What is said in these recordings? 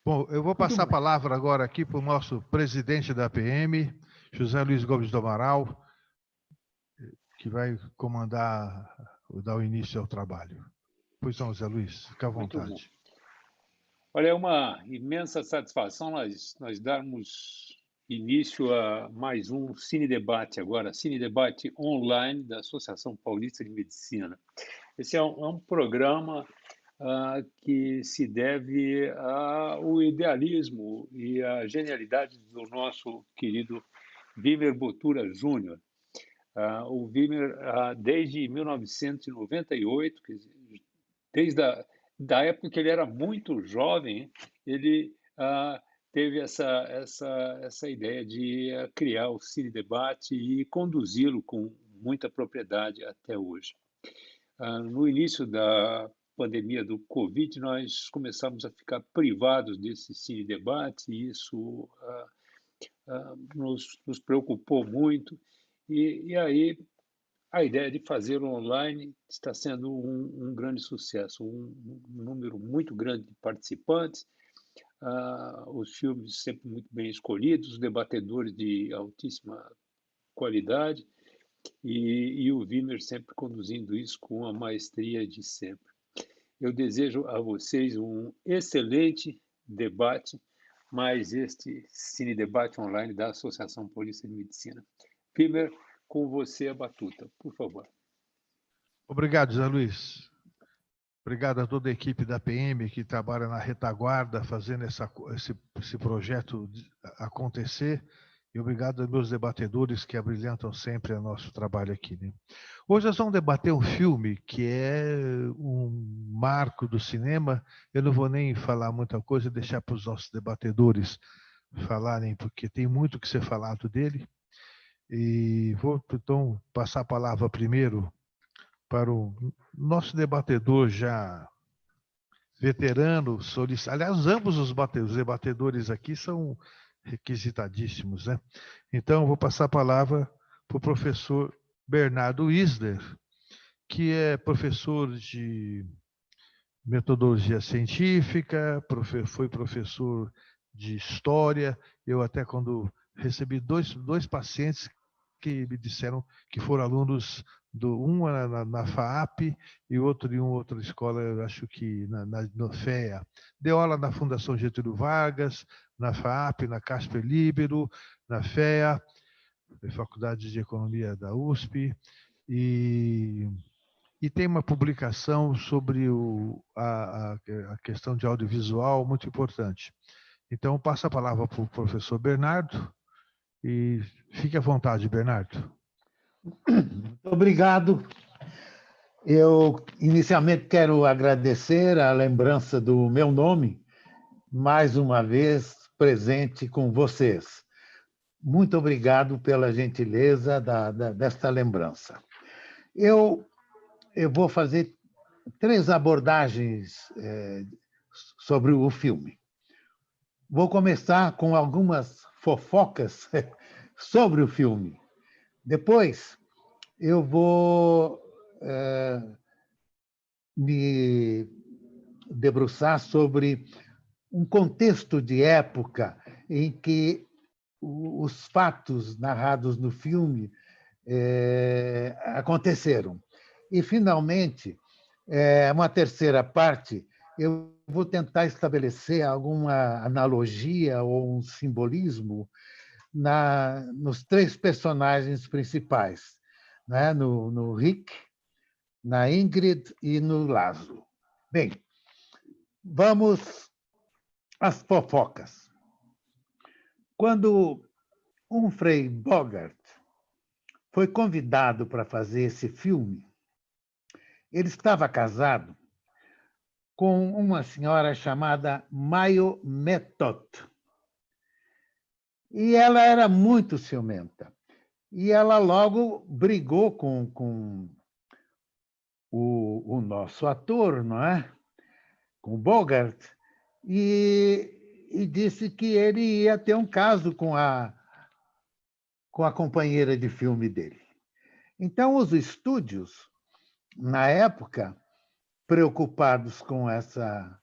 Bom, eu vou Muito passar a bem. palavra agora aqui para o nosso presidente da PM, José Luiz Gomes do Amaral, que vai comandar, dar o início ao trabalho. Pois não, José Luiz, fica à Muito bom. vontade. Olha, é uma imensa satisfação nós darmos início a mais um Cine Debate agora, Cine Debate online da Associação Paulista de Medicina. Esse é um programa que se deve ao idealismo e à genialidade do nosso querido Wimmer Botura Júnior. O Wimmer, desde 1998, quer dizer, desde da época que ele era muito jovem, ele teve essa ideia de criar o Cine Debate e conduzi-lo com muita propriedade até hoje. No início da pandemia do Covid, nós começamos a ficar privados desse Cine Debate e isso nos preocupou muito. E aí a ideia de fazer online está sendo um grande sucesso, um número muito grande de participantes, os filmes sempre muito bem escolhidos, os debatedores de altíssima qualidade e o Wimmer sempre conduzindo isso com a maestria de sempre. Eu desejo a vocês um excelente debate, mais este Cine Debate Online da Associação Paulista de Medicina. Wimmer, com você a batuta, por favor. Obrigado, José Luiz. Obrigado a toda a equipe da PM que trabalha na retaguarda, fazendo esse projeto acontecer. E obrigado aos meus debatedores que abrilhantam sempre o nosso trabalho aqui, né? Hoje nós vamos debater um filme que é um marco do cinema. Eu não vou nem falar muita coisa, deixar para os nossos debatedores falarem, porque tem muito que ser falado dele. E vou, então, passar a palavra primeiro para o nosso debatedor já veterano, aliás, ambos os debatedores aqui são requisitadíssimos, né? Então, vou passar a palavra para o professor Bernardo Isler, que é professor de metodologia científica, foi professor de história. Eu até quando recebi dois pacientes que me disseram que foram alunos um na FAAP e outro em uma outra escola, eu acho que no FEA. Deu aula na Fundação Getúlio Vargas, na FAAP, na Casper Libero, na FEA, Faculdade de Economia da USP, e tem uma publicação sobre a questão de audiovisual muito importante. Então, passo a palavra para o professor Bernardo, e fique à vontade, Bernardo. Muito obrigado. Eu, inicialmente, quero agradecer a lembrança do meu nome, mais uma vez presente com vocês. Muito obrigado pela gentileza desta lembrança. Eu vou fazer 3 abordagens sobre o filme. Vou começar com algumas fofocas sobre o filme. Depois, eu vou me debruçar sobre um contexto de época em que os fatos narrados no filme aconteceram. E, finalmente, uma terceira parte, eu vou tentar estabelecer alguma analogia ou um simbolismo nos 3 personagens principais, né? no Rick, na Ingrid e no Laszlo. Bem, vamos às fofocas. Quando Humphrey Bogart foi convidado para fazer esse filme, ele estava casado com uma senhora chamada Mayo Method. E ela era muito ciumenta. E ela logo brigou com o nosso ator, não é? Com Bogart, e disse que ele ia ter um caso com a companheira de filme dele. Então, os estúdios, na época, preocupados com essa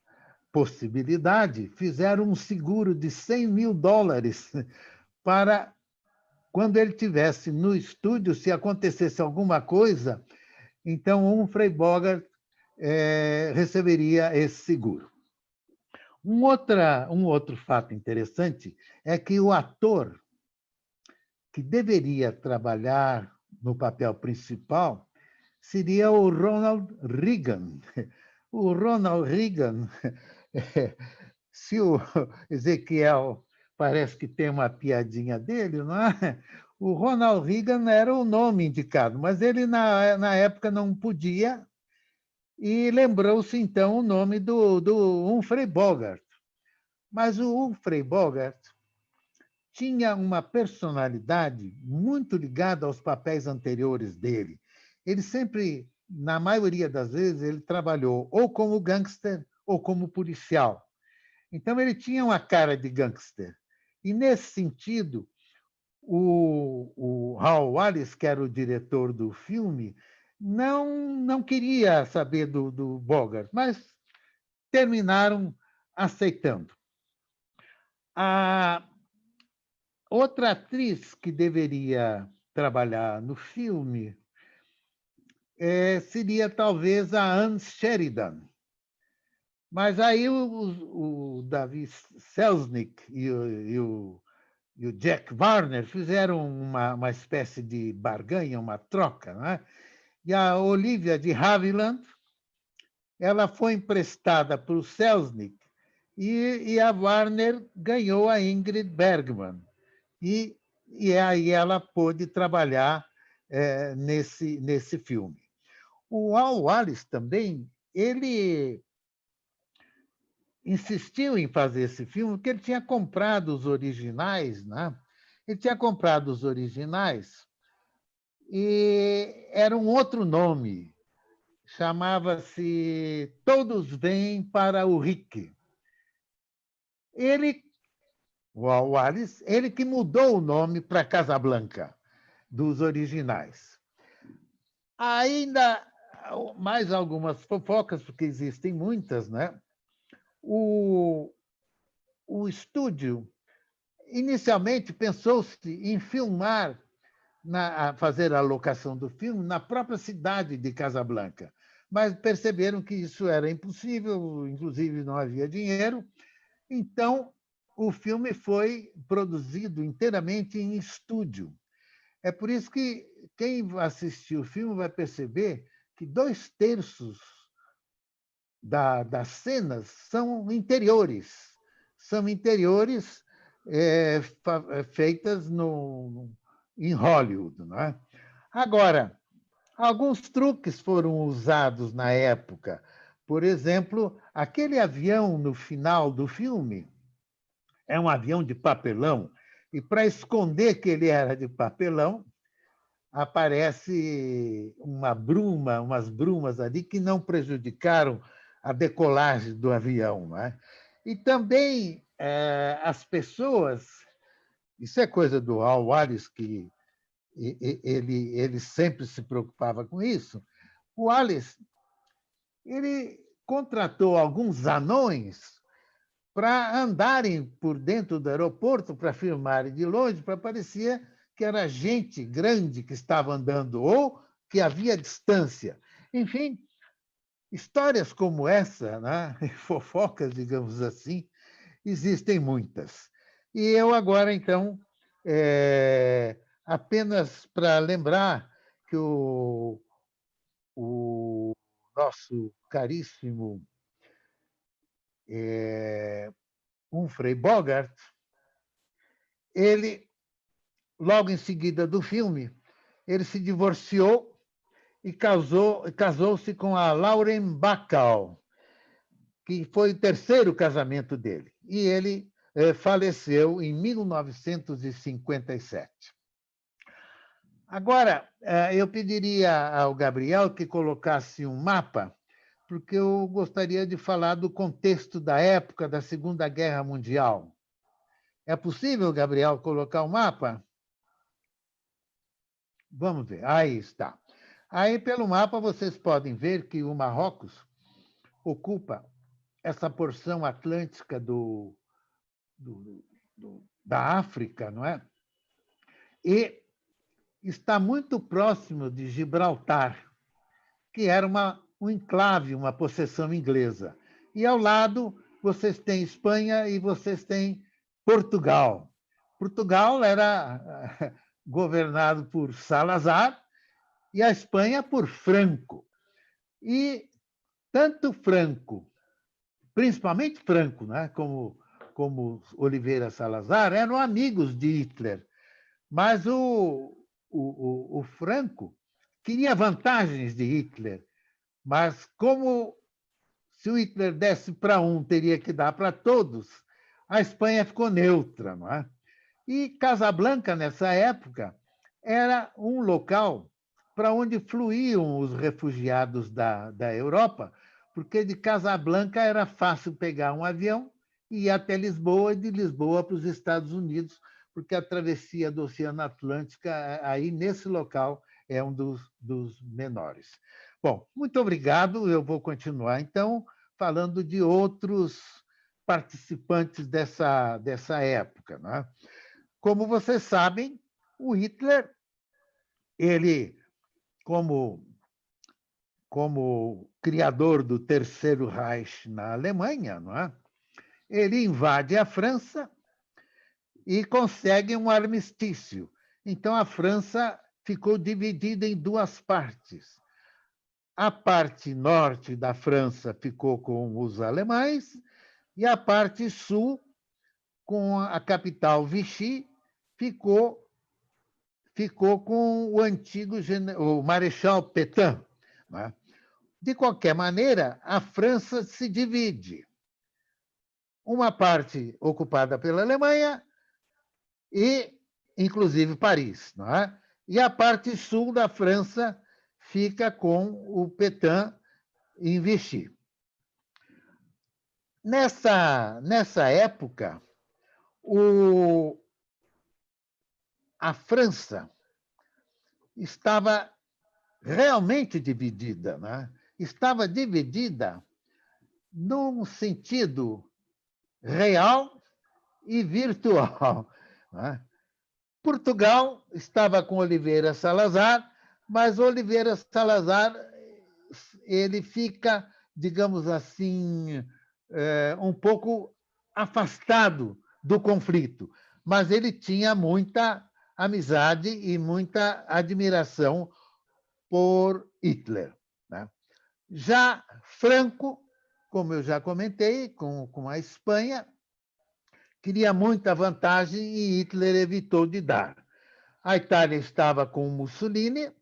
possibilidade, fizeram um seguro de $100 mil para quando ele estivesse no estúdio, se acontecesse alguma coisa, então Humphrey Bogart receberia esse seguro. Um outro fato interessante é que o ator que deveria trabalhar no papel principal seria o Ronald Reagan. O Ronald Reagan, se o Ezequiel parece que tem uma piadinha dele, não é? O Ronald Reagan era o nome indicado, mas ele, na época, não podia, e lembrou-se, então, o nome do Humphrey Bogart. Mas o Humphrey Bogart tinha uma personalidade muito ligada aos papéis anteriores dele. Ele sempre, na maioria das vezes, ele trabalhou ou como gangster ou como policial. Então, ele tinha uma cara de gangster. E, nesse sentido, o Hal Wallis, que era o diretor do filme, não queria saber do Bogart, mas terminaram aceitando. A outra atriz que deveria trabalhar no filme seria talvez a Anne Sheridan. Mas aí o David Selznick e o Jack Warner fizeram uma espécie de barganha, uma troca, né? E a Olivia de Havilland, ela foi emprestada para o Selznick e a Warner ganhou a Ingrid Bergman. E aí ela pôde trabalhar nesse filme. O Hal Wallis também, ele insistiu em fazer esse filme porque ele tinha comprado os originais, né? Ele tinha comprado os originais e era um outro nome, chamava-se Todos Vêm para o Rick. O Wallis, ele que mudou o nome para Casablanca, dos originais. Ainda mais algumas fofocas, porque existem muitas, né? O estúdio, inicialmente, pensou-se em filmar, fazer a locação do filme na própria cidade de Casablanca, mas perceberam que isso era impossível, inclusive não havia dinheiro, então o filme foi produzido inteiramente em estúdio. É por isso que quem assistir o filme vai perceber que 2/3 das cenas são interiores. São interiores feitas em Hollywood. Não é? Agora, alguns truques foram usados na época. Por exemplo, aquele avião no final do filme é um avião de papelão, e para esconder que ele era de papelão, aparece umas brumas ali que não prejudicaram a decolagem do avião. Não é? E também as pessoas, isso é coisa do Hal Wallis, que ele sempre se preocupava com isso. O Wallis, ele contratou alguns anões para andarem por dentro do aeroporto, para filmarem de longe, para parecer que era gente grande que estava andando ou que havia distância. Enfim, histórias como essa, né? Fofocas, digamos assim, existem muitas. E eu agora, então, apenas para lembrar que o nosso caríssimo Humphrey Bogart, ele, logo em seguida do filme, ele se divorciou e casou-se com a Lauren Bacall, que foi o terceiro casamento dele. E ele faleceu em 1957. Agora, eu pediria ao Gabriel que colocasse um mapa, porque eu gostaria de falar do contexto da época da Segunda Guerra Mundial. É possível, Gabriel, colocar o mapa? Vamos ver. Aí está. Aí, pelo mapa, vocês podem ver que o Marrocos ocupa essa porção atlântica da África, não é? E está muito próximo de Gibraltar, que era um enclave, uma possessão inglesa. E ao lado vocês têm Espanha e vocês têm Portugal. Portugal era governado por Salazar e a Espanha por Franco. E tanto Franco, principalmente Franco, né, como Oliveira Salazar, eram amigos de Hitler. Mas o Franco queria vantagens de Hitler, mas como se o Hitler desse para um, teria que dar para todos, a Espanha ficou neutra. Não é? E Casablanca, nessa época, era um local para onde fluíam os refugiados da Europa, porque de Casablanca era fácil pegar um avião e ir até Lisboa, e de Lisboa para os Estados Unidos, porque a travessia do Oceano Atlântico, aí nesse local, é um dos menores. Bom, muito obrigado. Eu vou continuar, então, falando de outros participantes dessa época. Né? Como vocês sabem, o Hitler, ele, como criador do Terceiro Reich na Alemanha, não é? Ele invade a França e consegue um armistício. Então, a França ficou dividida em duas partes. A parte norte da França ficou com os alemães e a parte sul, com a capital Vichy, ficou com o antigo o Marechal Pétain. Né? De qualquer maneira, a França se divide. Uma parte ocupada pela Alemanha e, inclusive, Paris. Não é? E a parte sul da França fica com o Pétain em Vichy. Nessa época, a França estava realmente dividida. Né? Estava dividida num sentido real e virtual. Né? Portugal estava com Oliveira Salazar, mas Oliveira Salazar ele fica, digamos assim, um pouco afastado do conflito, mas ele tinha muita amizade e muita admiração por Hitler. Né? Já Franco, como eu já comentei, com a Espanha, queria muita vantagem e Hitler evitou de dar. A Itália estava com Mussolini,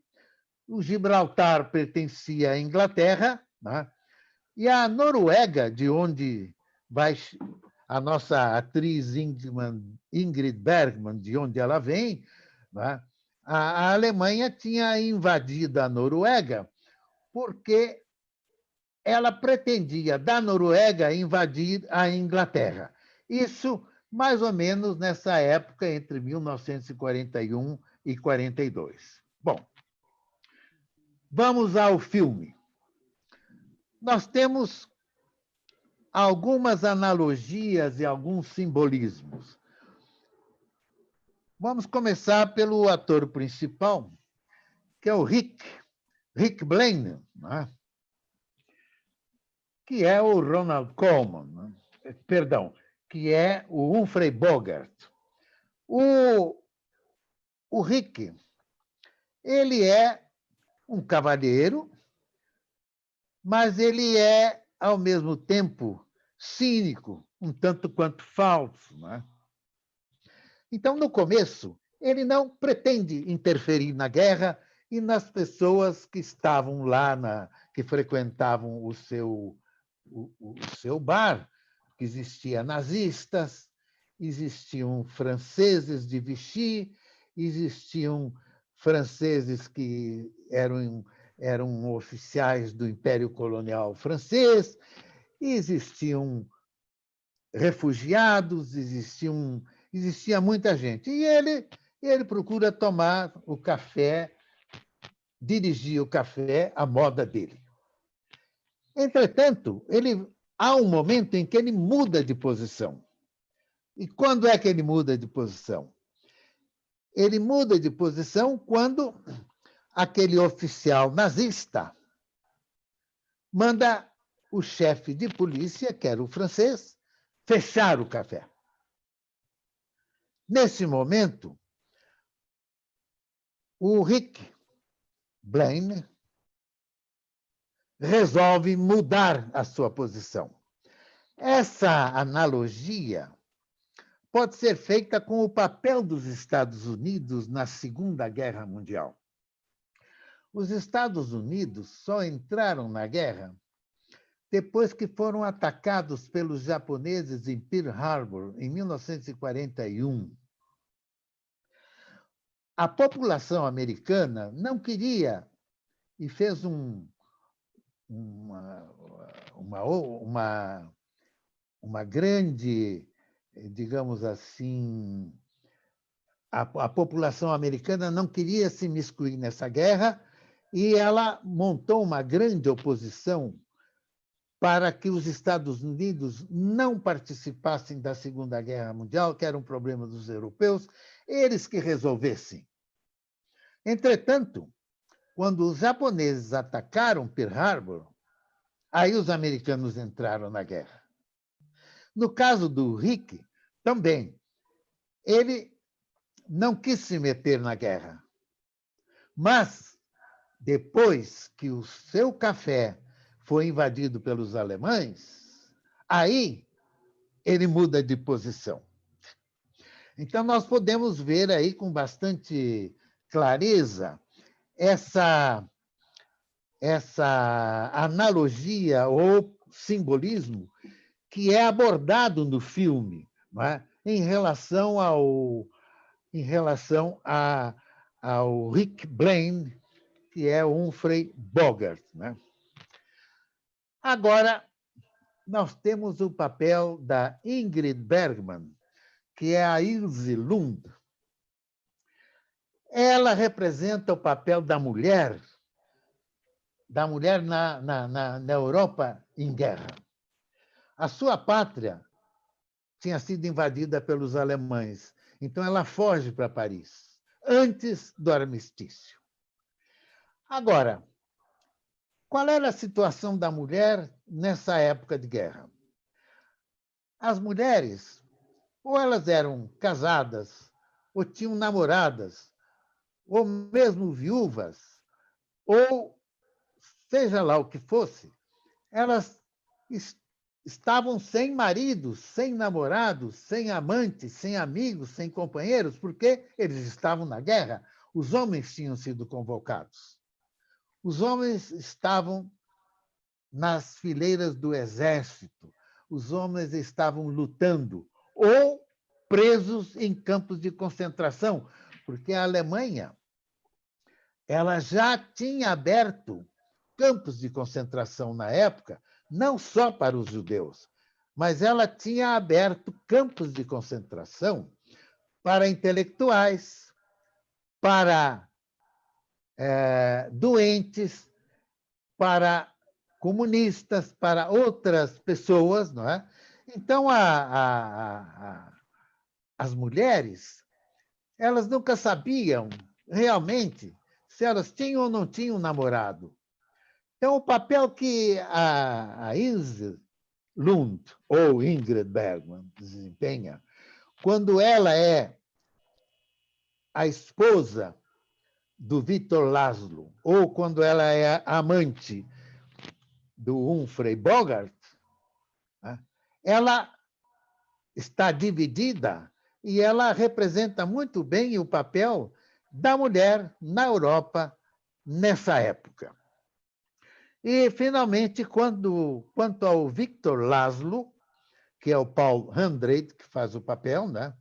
o Gibraltar pertencia à Inglaterra, né? E a Noruega, de onde vai a nossa atriz Ingrid Bergman, de onde ela vem, né? A Alemanha tinha invadido a Noruega porque ela pretendia, da Noruega, invadir a Inglaterra. Isso mais ou menos nessa época, entre 1941 e 42. Bom, vamos ao filme. Nós temos algumas analogias e alguns simbolismos. Vamos começar pelo ator principal, que é o Rick Blaine, né? Que é o Ronald Colman, né? Perdão, que é o Humphrey Bogart. O Rick, ele é um cavalheiro, mas ele é, ao mesmo tempo, cínico, um tanto quanto falso. Né? Então, no começo, ele não pretende interferir na guerra e nas pessoas que estavam lá, que frequentavam o seu bar, que existia nazistas, existiam franceses de Vichy, existiam franceses que eram oficiais do Império Colonial Francês, existiam refugiados, existia muita gente. E ele procura tomar o café, dirigir o café à moda dele. Entretanto, ele há um momento em que ele muda de posição. E quando é que ele muda de posição? Ele muda de posição quando aquele oficial nazista manda o chefe de polícia, que era o francês, fechar o café. Nesse momento, o Rick Blaine resolve mudar a sua posição. Essa analogia pode ser feita com o papel dos Estados Unidos na Segunda Guerra Mundial. Os Estados Unidos só entraram na guerra depois que foram atacados pelos japoneses em Pearl Harbor, em 1941. A população americana não queria e fez uma grande, digamos assim, a população americana não queria se miscuir nessa guerra e ela montou uma grande oposição para que os Estados Unidos não participassem da Segunda Guerra Mundial, que era um problema dos europeus, eles que resolvessem. Entretanto, quando os japoneses atacaram Pearl Harbor, aí os americanos entraram na guerra. No caso do Rick, também, ele não quis se meter na guerra. Mas, depois que o seu café foi invadido pelos alemães, aí ele muda de posição. Então, nós podemos ver aí com bastante clareza essa analogia ou simbolismo que é abordado no filme, não é? em relação ao Rick Blaine, que é o Humphrey Bogart. Né? Agora, nós temos o papel da Ingrid Bergman, que é a Ilse Lund. Ela representa o papel da mulher na Europa em guerra. A sua pátria tinha sido invadida pelos alemães, então ela foge para Paris, antes do armistício. Agora, qual era a situação da mulher nessa época de guerra? As mulheres, ou elas eram casadas, ou tinham namoradas, ou mesmo viúvas, ou seja lá o que fosse, elas estavam sem maridos, sem namorados, sem amantes, sem amigos, sem companheiros, porque eles estavam na guerra. Os homens tinham sido convocados. Os homens estavam nas fileiras do exército. Os homens estavam lutando ou presos em campos de concentração, porque a Alemanha ela já tinha aberto campos de concentração na época, não só para os judeus, mas ela tinha aberto campos de concentração para intelectuais, para doentes, para comunistas, para outras pessoas, não é? Então, as mulheres, elas nunca sabiam realmente se elas tinham ou não tinham namorado. Então, o papel que a Ilse Lund, ou Ingrid Bergman, desempenha, quando ela é a esposa do Victor Laszlo, ou quando ela é a amante do Humphrey Bogart, né, ela está dividida e ela representa muito bem o papel da mulher na Europa nessa época. E, finalmente, quanto ao Victor Laszlo, que é o Paul Handreit, que faz o papel, né?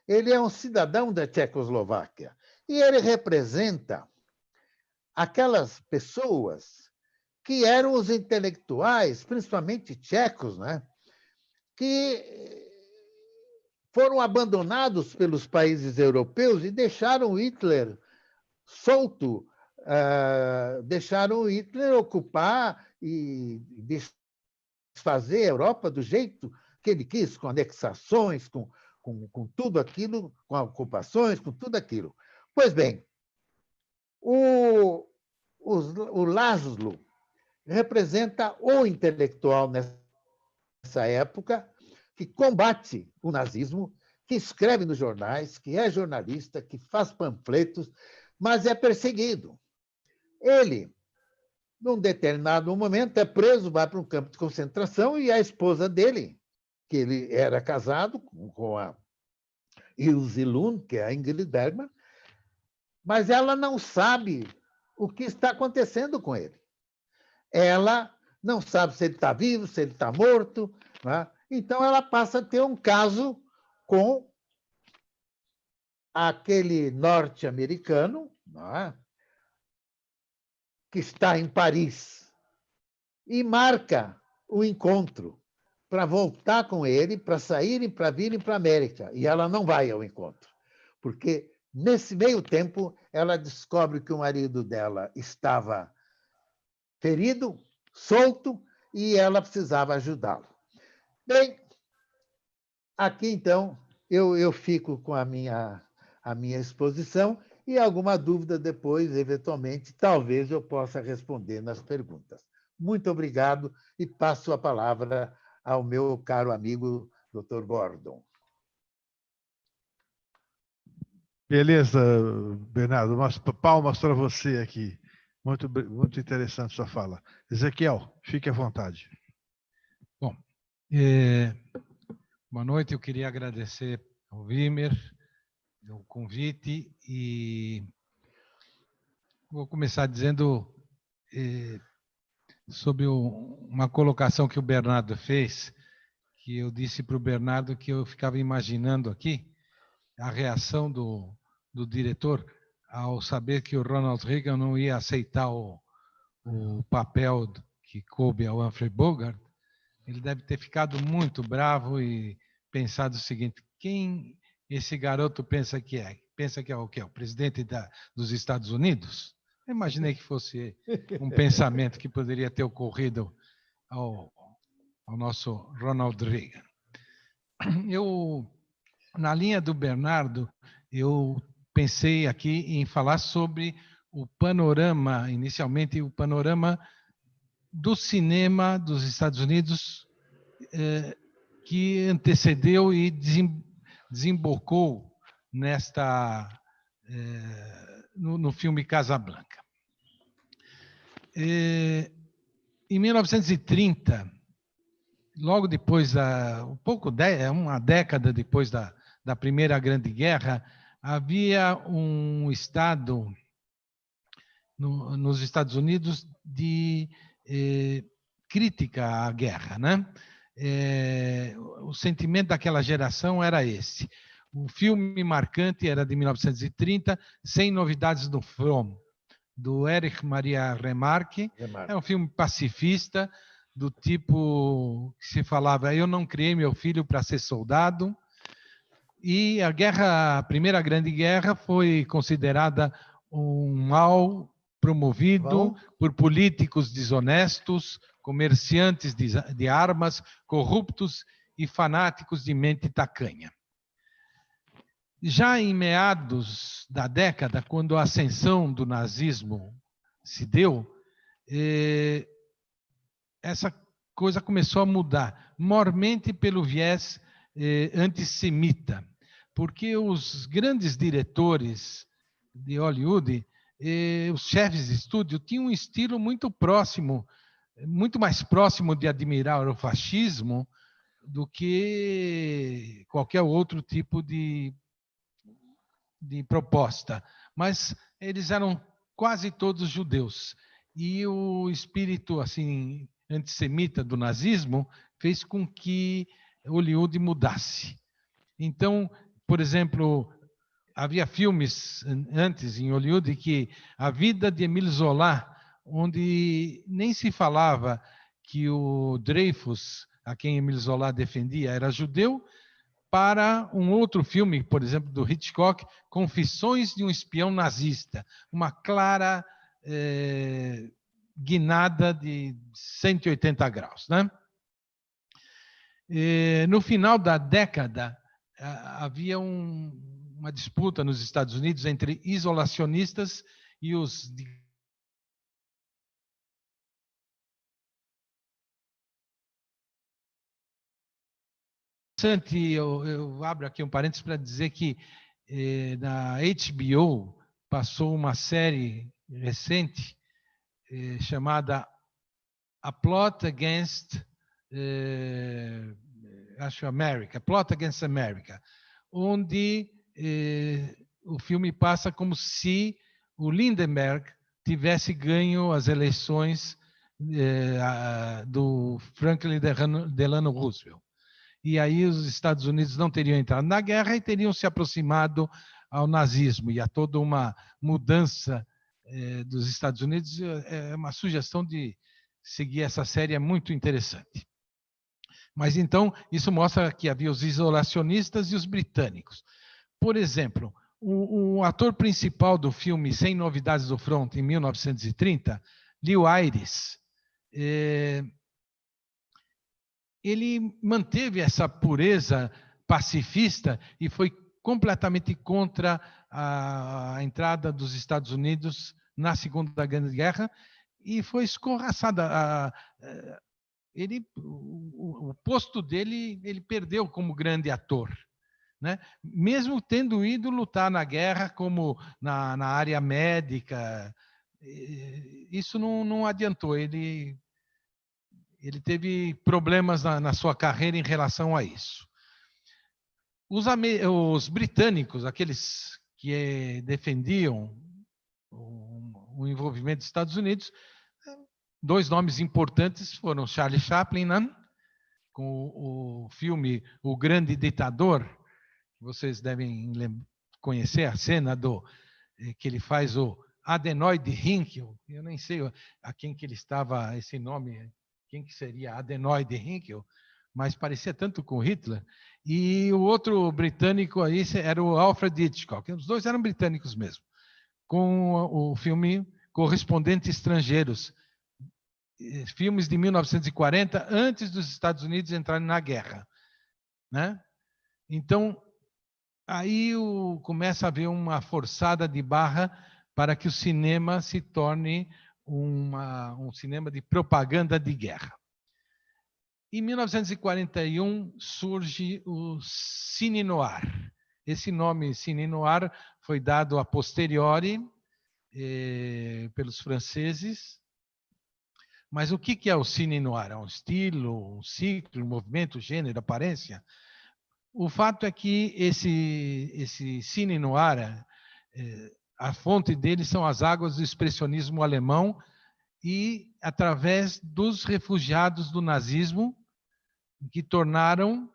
Ele é um cidadão da Tchecoslováquia e ele representa aquelas pessoas que eram os intelectuais, principalmente tchecos, né? Que foram abandonados pelos países europeus e deixaram Hitler solto, deixaram Hitler ocupar e fazer a Europa do jeito que ele quis, com anexações, com tudo aquilo, com ocupações, com tudo aquilo. Pois bem, o Laszlo representa o intelectual nessa época que combate o nazismo, que escreve nos jornais, que é jornalista, que faz panfletos, mas é perseguido. Ele, num determinado momento, é preso, vai para um campo de concentração e a esposa dele, que ele era casado com a Ilse Lund, que é a Ingrid Bergman, mas ela não sabe o que está acontecendo com ele. Ela não sabe se ele está vivo, se ele está morto, né? Então ela passa a ter um caso com aquele norte-americano, né, que está em Paris e marca o encontro para voltar com ele, para saírem, para virem para a América. E ela não vai ao encontro, porque nesse meio tempo ela descobre que o marido dela estava ferido, solto, e ela precisava ajudá-lo. Bem, aqui então eu fico com a minha exposição e alguma dúvida depois, eventualmente, talvez eu possa responder nas perguntas. Muito obrigado e passo a palavra ao meu caro amigo, Dr. Gordon. Beleza, Bernardo. Umas palmas para você aqui. Muito interessante sua fala. Ezequiel, fique à vontade. Bom, boa noite. Eu queria agradecer ao Wimmer o convite e vou começar dizendo sobre uma colocação que o Bernardo fez, que eu disse para o Bernardo que eu ficava imaginando aqui a reação do diretor ao saber que o Ronald Reagan não ia aceitar o papel que coube ao Humphrey Bogart. Ele deve ter ficado muito bravo e pensado o seguinte: quem esse garoto pensa que é? Pensa que é o quê? O presidente dos Estados Unidos? Eu imaginei que fosse um pensamento que poderia ter ocorrido ao nosso Ronald Reagan. Na linha do Bernardo, eu pensei aqui em falar sobre o panorama, inicialmente o panorama do cinema dos Estados Unidos, que antecedeu e desembocou no filme Casablanca. Em 1930, logo depois, uma década depois da Primeira Grande Guerra, havia um estado nos Estados Unidos de crítica à guerra, né? O sentimento daquela geração era esse. O filme marcante era de 1930, Sem Novidades no Front, do Erich Maria Remarque. É um filme pacifista, do tipo que se falava: eu não criei meu filho para ser soldado. E a Primeira Grande Guerra foi considerada um mal promovido por políticos desonestos, comerciantes de armas, corruptos e fanáticos de mente tacanha. Já em meados da década, quando a ascensão do nazismo se deu, essa coisa começou a mudar, mormente pelo viés antissemita, porque os grandes diretores de Hollywood, os chefes de estúdio, tinham um estilo muito mais próximo de admirar o fascismo do que qualquer outro tipo de proposta. Mas eles eram quase todos judeus. E o espírito assim antissemita do nazismo fez com que Hollywood mudasse. Então, por exemplo, havia filmes antes em Hollywood que A Vida de Émile Zola, onde nem se falava que o Dreyfus, a quem Émile Zola defendia, era judeu, para um outro filme, por exemplo, do Hitchcock, Confissões de um Espião Nazista, uma clara guinada de 180 graus, né? No final da década, havia uma disputa nos Estados Unidos entre isolacionistas e os eu abro aqui um parênteses para dizer que na HBO passou uma série recente chamada A Plot Against America, Plot Against America, onde o filme passa como se o Lindbergh tivesse ganho as eleições do Franklin Delano Roosevelt. E aí os Estados Unidos não teriam entrado na guerra e teriam se aproximado ao nazismo. E há toda uma mudança dos Estados Unidos. É uma sugestão de seguir essa série, é muito interessante. Mas então, isso mostra que havia os isolacionistas e os britânicos. Por exemplo, o ator principal do filme Sem Novidades do Front, em 1930, Lew Ayres, ele manteve essa pureza pacifista e foi completamente contra a entrada dos Estados Unidos na Segunda Grande Guerra e foi escorraçado. O posto dele, ele perdeu como grande ator, né? Mesmo tendo ido lutar na guerra, como na área médica, isso não adiantou. Ele teve problemas na sua carreira em relação a isso. Os britânicos, aqueles que defendiam o envolvimento dos Estados Unidos, dois nomes importantes foram Charlie Chaplin, né? Com o filme O Grande Ditador, vocês devem conhecer a cena que ele faz o Adenoide Hickel. Eu nem sei a quem que ele estava, esse nome, quem que seria Adenoide Hickel, mas parecia tanto com Hitler. E o outro britânico aí era o Alfred Hitchcock. Os dois eram britânicos mesmo, com o filme Correspondentes Estrangeiros, filmes de 1940, antes dos Estados Unidos entrarem na guerra, né? Então, aí começa a haver uma forçada de barra para que o cinema se torne um cinema de propaganda de guerra. Em 1941 surge o Cine Noir. Esse nome Cine Noir foi dado a posteriori pelos franceses. Mas o que é o Cine Noir? É um estilo, um ciclo, um movimento, gênero, aparência? O fato é que esse Cine Noir, a fonte dele são as águas do expressionismo alemão e através dos refugiados do nazismo que tornaram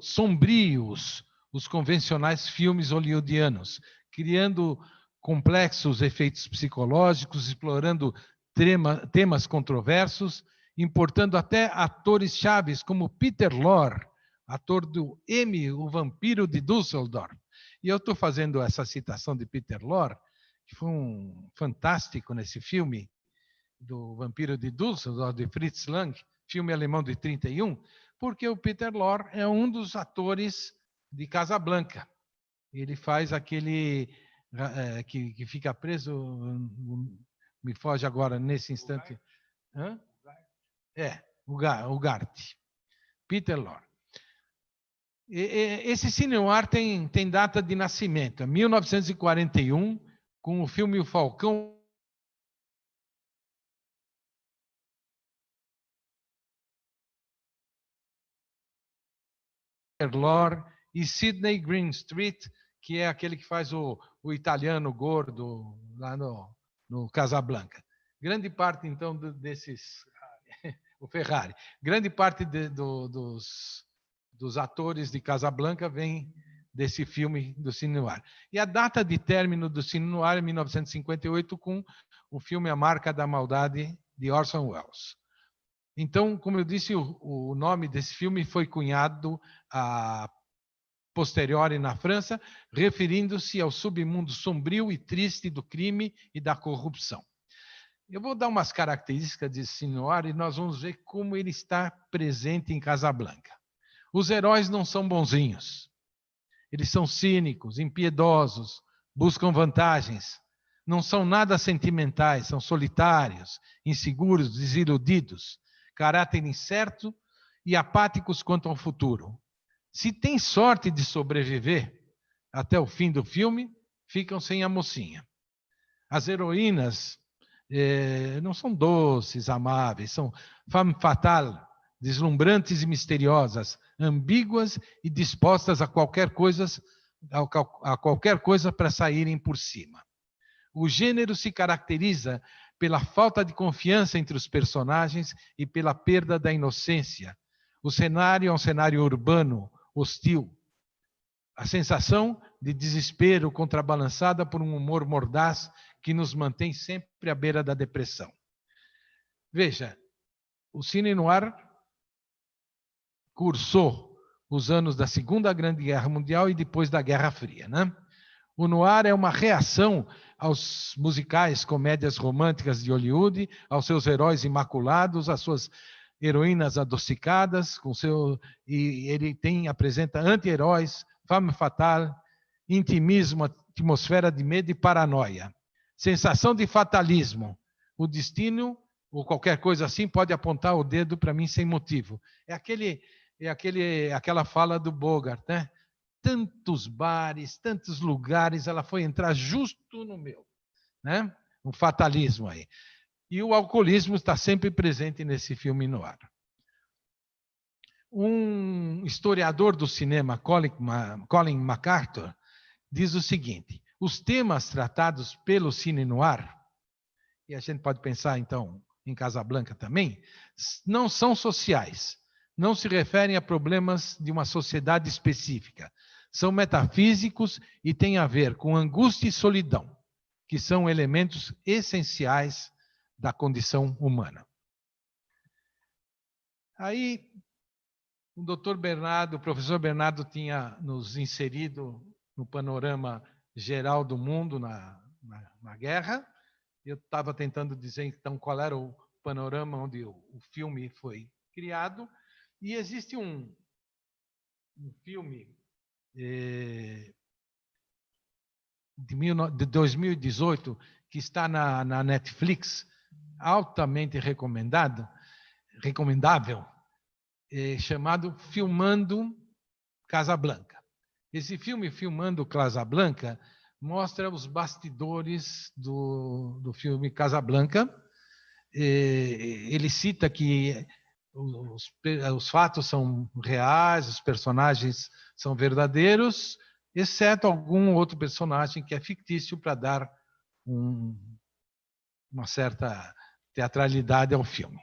sombrios os convencionais filmes hollywoodianos, criando complexos efeitos psicológicos, explorando temas controversos, importando até atores chaves como Peter Lorre, ator do M, o Vampiro de Düsseldorf. E eu estou fazendo essa citação de Peter Lorre, que foi um fantástico nesse filme do Vampiro de Düsseldorf, de Fritz Lang, filme alemão de 31, porque o Peter Lorre é um dos atores de Casablanca. Ele faz aquele que fica preso, me foge agora nesse instante. Hã? O Gart. Peter Lorre. Esse Cine Noir tem data de nascimento, 1941, com o filme O Falcão. Lorre e Sidney Greenstreet, que é aquele que faz o italiano gordo lá no Casablanca. Grande parte, então, desses... o Ferrari. Grande parte dos atores de Casablanca vem desse filme do Cine Noir. E a data de término do Cine Noir é 1958, com o filme A Marca da Maldade, de Orson Welles. Então, como eu disse, o nome desse filme foi cunhado a posteriori na França, referindo-se ao submundo sombrio e triste do crime e da corrupção. Eu vou dar umas características de Cine Noir e nós vamos ver como ele está presente em Casablanca. Os heróis não são bonzinhos. Eles são cínicos, impiedosos, buscam vantagens. Não são nada sentimentais, são solitários, inseguros, desiludidos, caráter incerto e apáticos quanto ao futuro. Se tem sorte de sobreviver até o fim do filme, ficam sem a mocinha. As heroínas não são doces, amáveis, são femme fatale, deslumbrantes e misteriosas, ambíguas e dispostas a qualquer coisa para saírem por cima. O gênero se caracteriza pela falta de confiança entre os personagens e pela perda da inocência. O cenário é um cenário urbano, hostil. A sensação de desespero contrabalançada por um humor mordaz que nos mantém sempre à beira da depressão. Veja, o Cine Noir cursou os anos da Segunda Grande Guerra Mundial e depois da Guerra Fria, né? O noir é uma reação aos musicais, comédias românticas de Hollywood, aos seus heróis imaculados, às suas heroínas adocicadas, e ele apresenta anti-heróis, femme fatale, intimismo, atmosfera de medo e paranoia. Sensação de fatalismo. O destino, ou qualquer coisa assim, pode apontar o dedo para mim sem motivo. Aquela fala do Bogart, né? Tantos bares, tantos lugares, ela foi entrar justo no meu, né? Um fatalismo aí. E o alcoolismo está sempre presente nesse filme noir. Um historiador do cinema, Colin MacArthur, diz o seguinte: os temas tratados pelo cine noir, e a gente pode pensar então em Casablanca também, não são sociais, não se referem a problemas de uma sociedade específica. São metafísicos e têm a ver com angústia e solidão, que são elementos essenciais da condição humana. Aí, o professor Bernardo tinha nos inserido no panorama geral do mundo na guerra. Eu estava tentando dizer, então, qual era o panorama onde o filme foi criado. E existe um filme de 2018 que está na Netflix, altamente recomendável, chamado Filmando Casablanca. Esse filme, Filmando Casablanca, mostra os bastidores do filme Casablanca. Ele cita que os fatos são reais, os personagens são verdadeiros, exceto algum outro personagem que é fictício para dar uma certa teatralidade ao filme.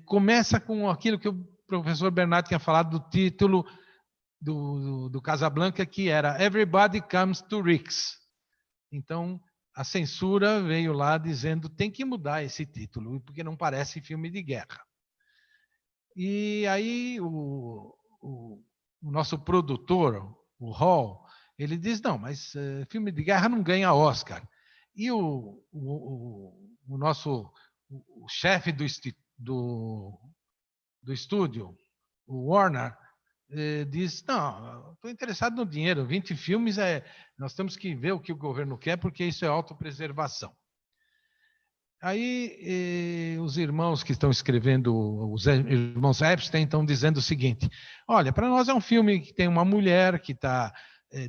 Começa com aquilo que o professor Bernardo tinha falado do título do Casablanca, que era Everybody Comes to Rix. Então, a censura veio lá dizendo tem que mudar esse título, porque não parece filme de guerra. E aí o nosso produtor, o Hall, ele diz, não, mas filme de guerra não ganha Oscar. E o chefe do estúdio, o Warner, diz, não, estou interessado no dinheiro, 20 filmes, nós temos que ver o que o governo quer, porque isso é autopreservação. Aí os irmãos que estão escrevendo, os irmãos Epstein, estão dizendo o seguinte, olha, para nós é um filme que tem uma mulher que está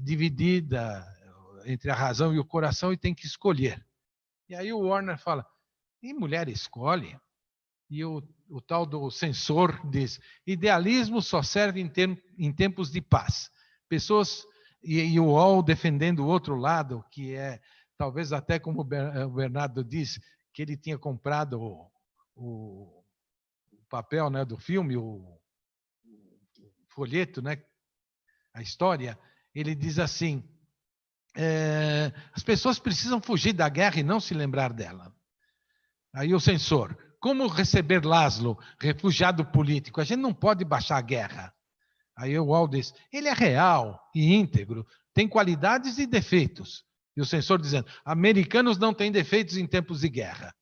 dividida entre a razão e o coração e tem que escolher. E aí o Warner fala, e mulher escolhe? E o tal do censor diz, idealismo só serve em tempos de paz. Pessoas, e o Hall defendendo o outro lado, que é, talvez até como o Bernardo disse, que ele tinha comprado o papel, né, do filme, o folheto, né, a história, ele diz assim, as pessoas precisam fugir da guerra e não se lembrar dela. Aí o censor, como receber Laszlo, refugiado político? A gente não pode baixar a guerra. Aí o Walt diz, ele é real e íntegro, tem qualidades e defeitos. E E o censor dizendo, americanos não têm defeitos em tempos de guerra.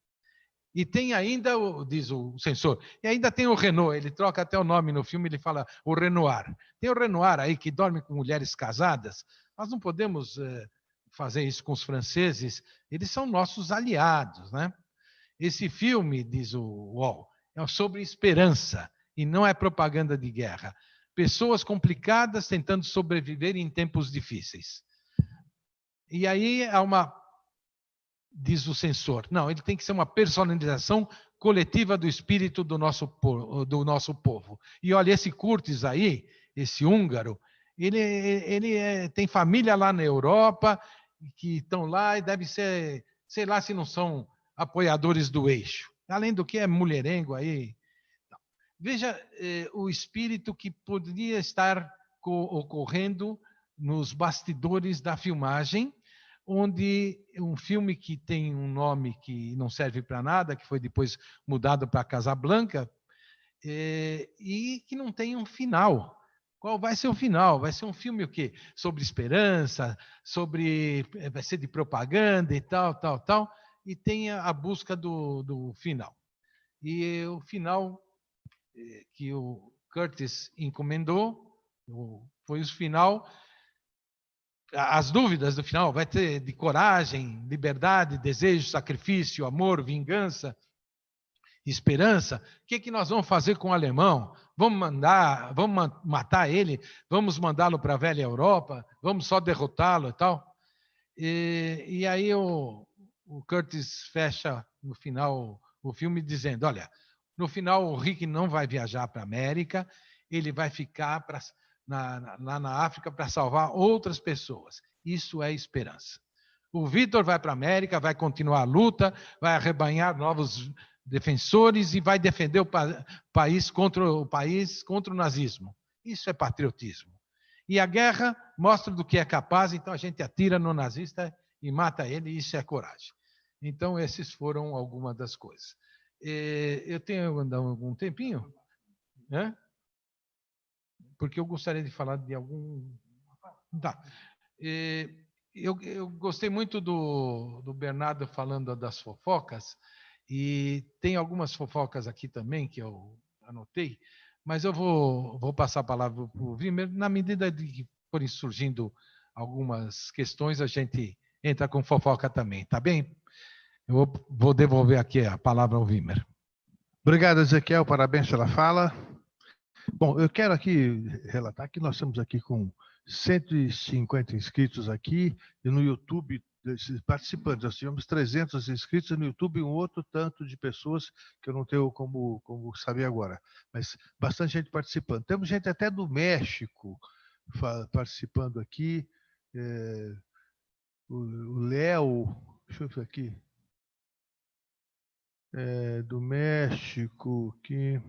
E tem ainda, diz o censor, e ainda tem o Renault, ele troca até o nome no filme, ele fala o Renoir. Tem o Renoir aí que dorme com mulheres casadas. Nós não podemos fazer isso com os franceses, eles são nossos aliados, né? Esse filme, diz o Wall, é sobre esperança e não é propaganda de guerra. Pessoas complicadas tentando sobreviver em tempos difíceis. E aí há uma, diz o censor, não, ele tem que ser uma personalização coletiva do espírito do nosso povo. E olha, esse Curtis aí, esse húngaro, ele tem família lá na Europa, que estão lá e deve ser, sei lá se não são apoiadores do eixo. Além do que é mulherengo aí. Veja o espírito que poderia estar ocorrendo nos bastidores da filmagem, onde um filme que tem um nome que não serve para nada, que foi depois mudado para Casablanca, e que não tem um final. Qual vai ser o final? Vai ser um filme o quê? Sobre esperança, vai ser de propaganda e tal, tal, tal, e tem a busca do final. E o final que o Curtis encomendou foi o final. As dúvidas do final vai ter de coragem, liberdade, desejo, sacrifício, amor, vingança, esperança. O que nós vamos fazer com o alemão? Vamos matar ele? Vamos mandá-lo para a velha Europa? Vamos só derrotá-lo e tal? E aí o Curtis fecha no final o filme dizendo, olha, no final o Rick não vai viajar para a América, ele vai ficar na África para salvar outras pessoas. Isso é esperança. O Vitor vai para a América, vai continuar a luta, vai arrebanhar novos defensores e vai defender o país contra o nazismo. Isso é patriotismo. E a guerra mostra do que é capaz, então a gente atira no nazista e mata ele, e isso é coragem. Então, esses foram algumas das coisas. Eu tenho algum tempinho? Né? Porque eu gostaria de falar de algum... Tá. Eu gostei muito do Bernardo falando das fofocas, e tem algumas fofocas aqui também que eu anotei, mas eu vou passar a palavra para o Wimmer. Na medida de que forem surgindo algumas questões, a gente entra com fofoca também, tá bem? Eu vou devolver aqui a palavra ao Wimmer. Obrigado, Ezequiel, parabéns pela fala. Bom, eu quero aqui relatar que nós estamos aqui com 150 inscritos aqui, e no YouTube, participantes, nós tivemos 300 inscritos, e no YouTube um outro tanto de pessoas que eu não tenho como saber agora, mas bastante gente participando. Temos gente até do México participando aqui, o Léo, deixa eu ver aqui, do México, que...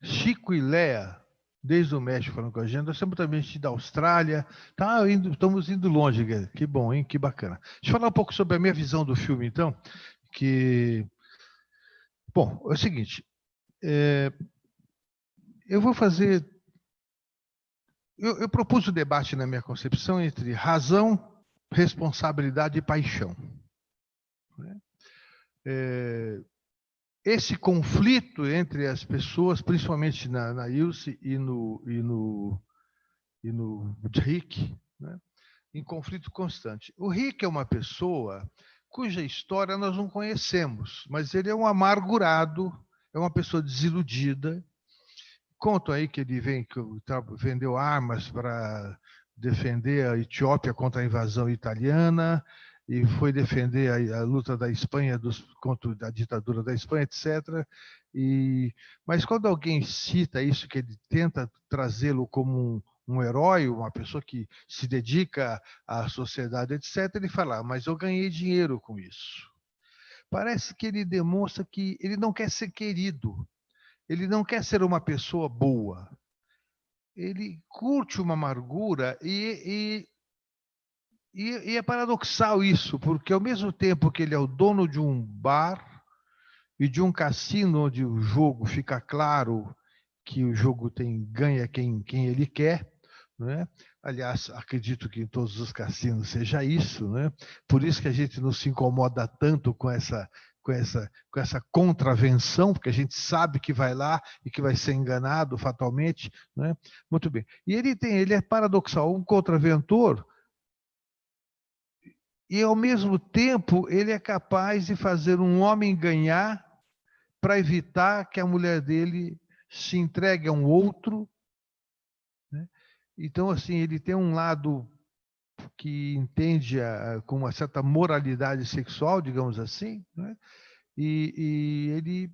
Chico e Léa, desde o México falando com a gente, nós temos também gente da Austrália, estamos indo longe, que bom, hein? Que bacana. Deixa eu falar um pouco sobre a minha visão do filme, então, bom, é o seguinte, eu vou fazer, eu propus o debate na minha concepção entre razão, responsabilidade e paixão. Esse conflito entre as pessoas, principalmente na Ilse e no Rick, né? Em conflito constante. O Rick é uma pessoa cuja história nós não conhecemos, mas ele é um amargurado, é uma pessoa desiludida. Contam aí que ele vendeu armas para defender a Etiópia contra a invasão italiana, e foi defender a luta da Espanha contra a ditadura da Espanha, etc. Mas quando alguém cita isso, que ele tenta trazê-lo como um herói, uma pessoa que se dedica à sociedade, etc., ele fala, mas eu ganhei dinheiro com isso. Parece que ele demonstra que ele não quer ser querido, ele não quer ser uma pessoa boa. Ele curte uma amargura e é paradoxal isso, porque ao mesmo tempo que ele é o dono de um bar e de um cassino onde o jogo fica claro que o jogo ganha quem ele quer, né? Aliás, acredito que em todos os cassinos seja isso, né? Por isso que a gente não se incomoda tanto com essa contravenção, porque a gente sabe que vai lá e que vai ser enganado fatalmente, né? Muito bem. E ele é paradoxal, um contraventor, e ao mesmo tempo ele é capaz de fazer um homem ganhar para evitar que a mulher dele se entregue a um outro, né? Então, assim, ele tem um lado que entende com uma certa moralidade sexual, digamos assim, né? E ele,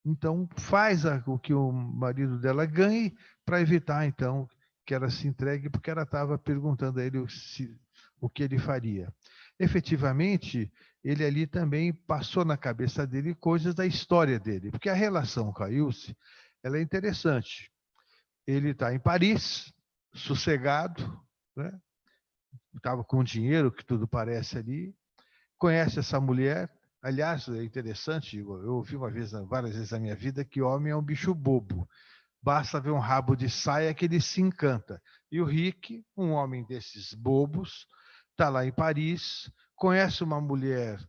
então, faz o que o marido dela ganhe para evitar, então, que ela se entregue, porque ela estava perguntando a ele o que ele faria. Efetivamente, ele ali também passou na cabeça dele coisas da história dele, porque a relação com a Ilse, ela é interessante. Ele está em Paris, sossegado, né? Estava com dinheiro, que tudo parece ali, conhece essa mulher. Aliás, é interessante, eu ouvi várias vezes na minha vida, que homem é um bicho bobo. Basta ver um rabo de saia que ele se encanta. E o Rick, um homem desses bobos, está lá em Paris, conhece uma mulher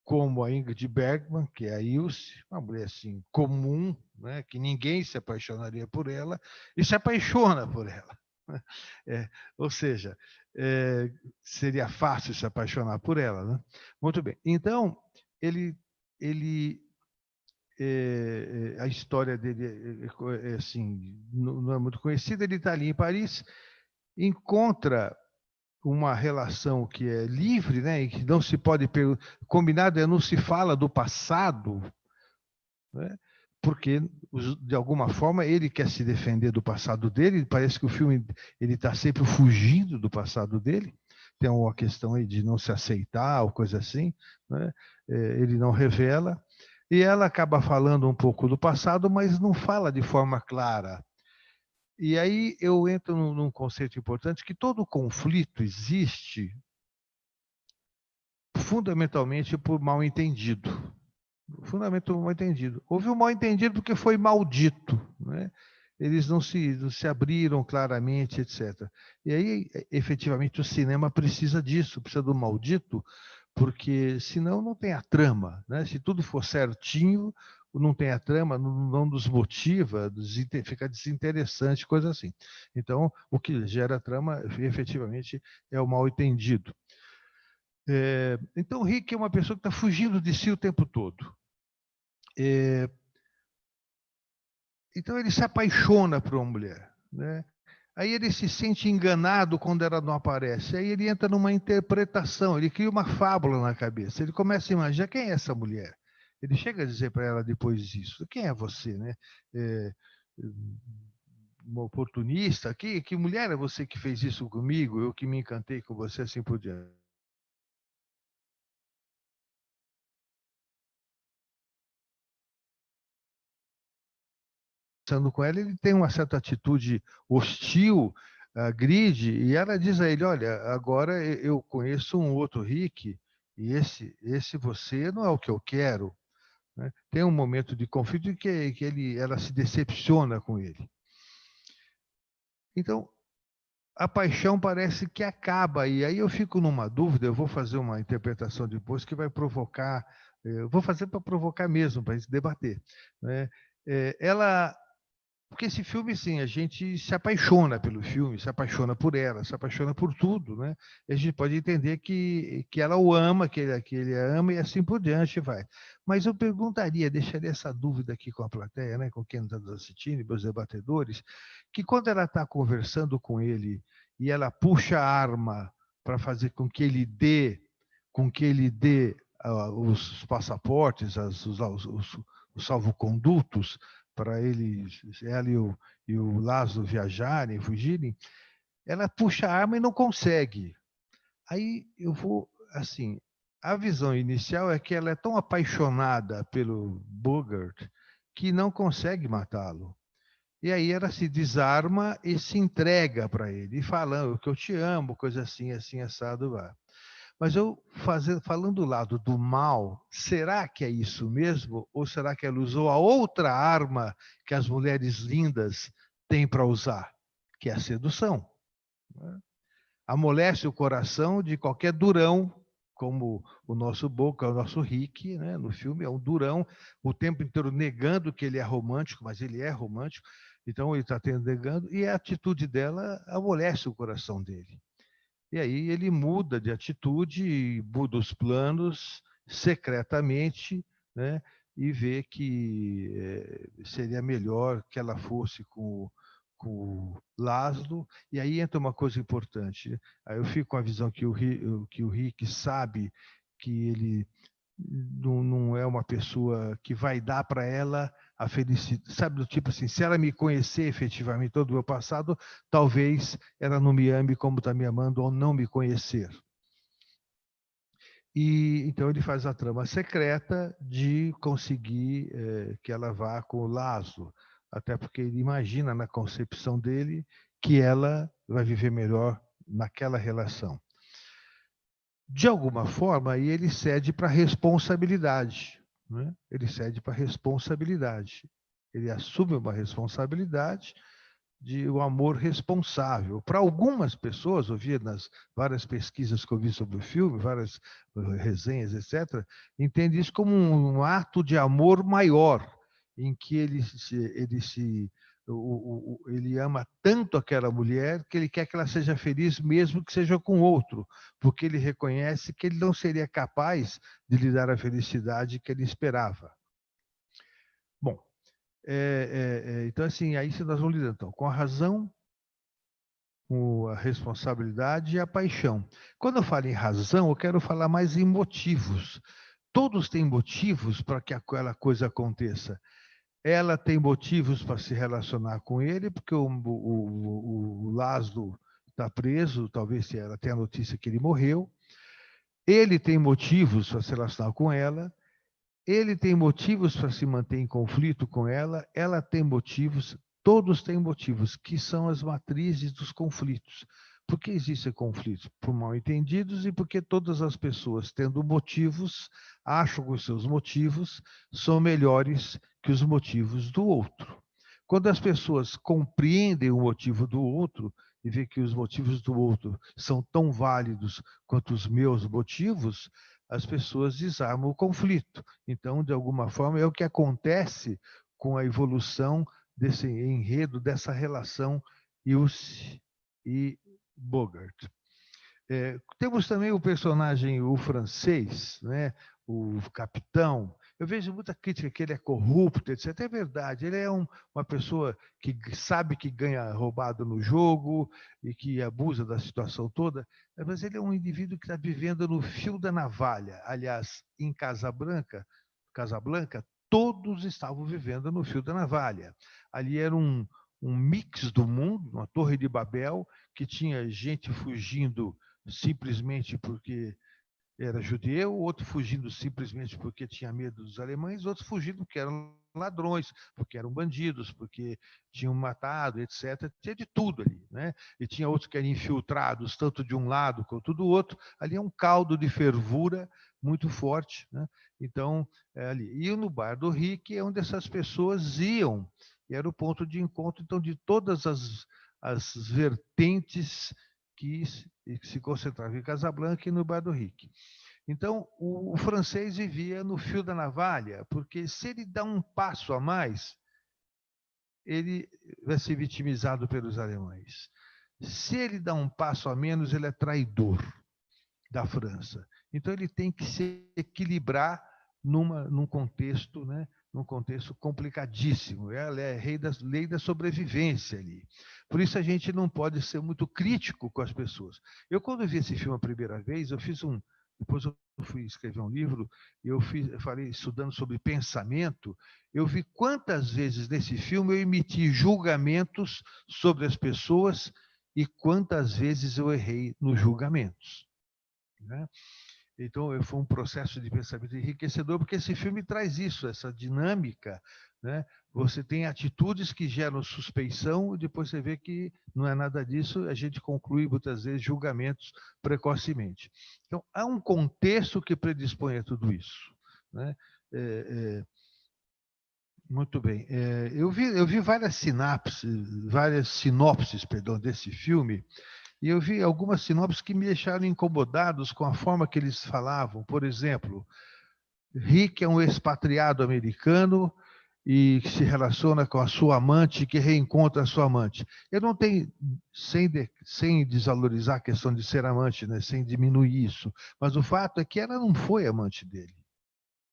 como a Ingrid Bergman, que é a Ilse, uma mulher assim comum, né, que ninguém se apaixonaria por ela, e se apaixona por ela. Ou seja, seria fácil se apaixonar por ela, né? Muito bem. Então, a história dele assim, não é muito conhecida. Ele está ali em Paris, encontra uma relação que é livre, né, e que não se pode combinado, não se fala do passado, né, porque de alguma forma ele quer se defender do passado dele. Parece que o filme ele está sempre fugindo do passado dele. Tem uma questão aí de não se aceitar ou coisa assim, né? Ele não revela. E ela acaba falando um pouco do passado, mas não fala de forma clara. E aí eu entro num conceito importante, que todo conflito existe fundamentalmente por mal entendido. Fundamentalmente mal entendido. Houve um mal entendido porque foi maldito, né? Eles não se abriram claramente, etc. E aí, efetivamente, o cinema precisa disso, precisa do maldito, porque senão não tem a trama, né? Se tudo for certinho, não tem a trama, não nos motiva, fica desinteressante, coisa assim. Então, o que gera trama, efetivamente, é o mal entendido. Então, o Rick é uma pessoa que está fugindo de si o tempo todo. Então, ele se apaixona por uma mulher, né? Aí ele se sente enganado quando ela não aparece. Aí ele entra numa interpretação, ele cria uma fábula na cabeça. Ele começa a imaginar: quem é essa mulher? Ele chega a dizer para ela depois disso: quem é você, né? Uma oportunista? Que mulher é você que fez isso comigo? Eu que me encantei com você, assim por diante. Conversando com ela, ele tem uma certa atitude hostil, agride, e ela diz a ele: olha, agora eu conheço um outro Rick, e esse você não é o que eu quero, né? Tem um momento de conflito em que ela se decepciona com ele. Então, a paixão parece que acaba, e aí eu fico numa dúvida. Eu vou fazer uma interpretação depois que vai provocar, eu vou fazer para provocar mesmo, para a gente debater, né? Porque esse filme, sim, a gente se apaixona pelo filme, se apaixona por ela, se apaixona por tudo, né? E a gente pode entender que ela o ama, que ele a ama, e assim por diante vai. Mas eu perguntaria, deixaria essa dúvida aqui com a plateia, né, com quem está nos assistindo, meus debatedores, que quando ela está conversando com ele e ela puxa a arma para fazer com que ele dê os passaportes, os salvocondutos, para ela e o Lázaro viajarem, fugirem, ela puxa a arma e não consegue. Aí eu vou, assim, a visão inicial é que ela é tão apaixonada pelo Bogart que não consegue matá-lo. E aí ela se desarma e se entrega para ele, falando que eu te amo, coisa assim, assim, assado, vai. Mas falando do lado do mal, será que é isso mesmo? Ou será que ela usou a outra arma que as mulheres lindas têm para usar? que é a sedução, né? Amolece o coração de qualquer durão, como o nosso Boca, o nosso Rick, né? No filme é um durão, o tempo inteiro negando que ele é romântico, mas ele é romântico, então ele está negando, e a atitude dela amolece o coração dele. E aí ele muda de atitude, muda os planos secretamente, né? E vê que seria melhor que ela fosse com o Laszlo. E aí entra uma coisa importante. Aí eu fico com a visão que o Rick sabe que ele não é uma pessoa que vai dar para ela a felicidade, sabe, do tipo assim, se ela me conhecer efetivamente todo o meu passado, talvez ela não me ame como está me amando ou não me conhecer. E então ele faz a trama secreta de conseguir que ela vá com o Laszlo, até porque ele imagina na concepção dele que ela vai viver melhor naquela relação. De alguma forma, aí ele cede para a responsabilidade, né? Ele cede para a responsabilidade. Ele assume uma responsabilidade de um amor responsável. Para algumas pessoas, eu vi nas várias pesquisas que eu vi sobre o filme, várias resenhas, etc., entende isso como um ato de amor maior, em que ele ama tanto aquela mulher que ele quer que ela seja feliz mesmo que seja com outro, porque ele reconhece que ele não seria capaz de lhe dar a felicidade que ele esperava. Bom, então assim, aí nós vamos lidando então, com a razão, com a responsabilidade e a paixão. Quando eu falo em razão, eu quero falar mais em motivos. Todos têm motivos para que aquela coisa aconteça. Ela tem motivos para se relacionar com ele, porque o Laszlo está preso, talvez ela tenha a notícia que ele morreu. Ele tem motivos para se relacionar com ela. Ele tem motivos para se manter em conflito com ela tem motivos, todos têm motivos, que são as matrizes dos conflitos. Por que existem conflitos? Por mal entendidos e porque todas as pessoas, tendo motivos, acham que os seus motivos são melhores que os motivos do outro. Quando as pessoas compreendem o motivo do outro e veem que os motivos do outro são tão válidos quanto os meus motivos, as pessoas desarmam o conflito. Então, de alguma forma, é o que acontece com a evolução desse enredo, dessa relação Ilse e Bogart. Temos também o personagem, o francês, né? O capitão. Eu vejo muita crítica que ele é corrupto, etc. É verdade, ele é uma pessoa que sabe que ganha roubado no jogo e que abusa da situação toda, mas ele é um indivíduo que está vivendo no fio da navalha. Aliás, em Casablanca, todos estavam vivendo no fio da navalha. Ali era um mix do mundo, uma torre de Babel, que tinha gente fugindo simplesmente porque era judeu, outro fugindo simplesmente porque tinha medo dos alemães, outros fugindo porque eram ladrões, porque eram bandidos, porque tinham matado, etc. Tinha de tudo ali, né? E tinha outros que eram infiltrados, tanto de um lado quanto do outro. Ali é um caldo de fervura muito forte, né? Então, ali. E no bar do Rick é onde essas pessoas iam, e era o ponto de encontro, então, de todas as vertentes que se concentrava em Casablanca e no bar do Rick. Então, o francês vivia no fio da navalha, porque se ele dá um passo a mais, ele vai ser vitimizado pelos alemães. Se ele dá um passo a menos, ele é traidor da França. Então, ele tem que se equilibrar num contexto, né? Num contexto complicadíssimo. Ela é lei da sobrevivência ali. Por isso a gente não pode ser muito crítico com as pessoas. Eu, quando vi esse filme a primeira vez, depois eu fui escrever um livro, eu falei estudando sobre pensamento, eu vi quantas vezes nesse filme eu emiti julgamentos sobre as pessoas e quantas vezes eu errei nos julgamentos, né? Então, foi um processo de pensamento enriquecedor, porque esse filme traz isso, essa dinâmica, né? Você tem atitudes que geram suspeição, e depois você vê que não é nada disso, a gente conclui muitas vezes julgamentos precocemente. Então, há um contexto que predispõe a tudo isso, né? Muito bem. Eu vi várias sinopses, perdão, desse filme, e eu vi algumas sinopses que me deixaram incomodados com a forma que eles falavam. Por exemplo, Rick é um expatriado americano e que se relaciona com a sua amante, que reencontra a sua amante. Eu não tenho, sem desvalorizar a questão de ser amante, né, sem diminuir isso, mas o fato é que ela não foi amante dele.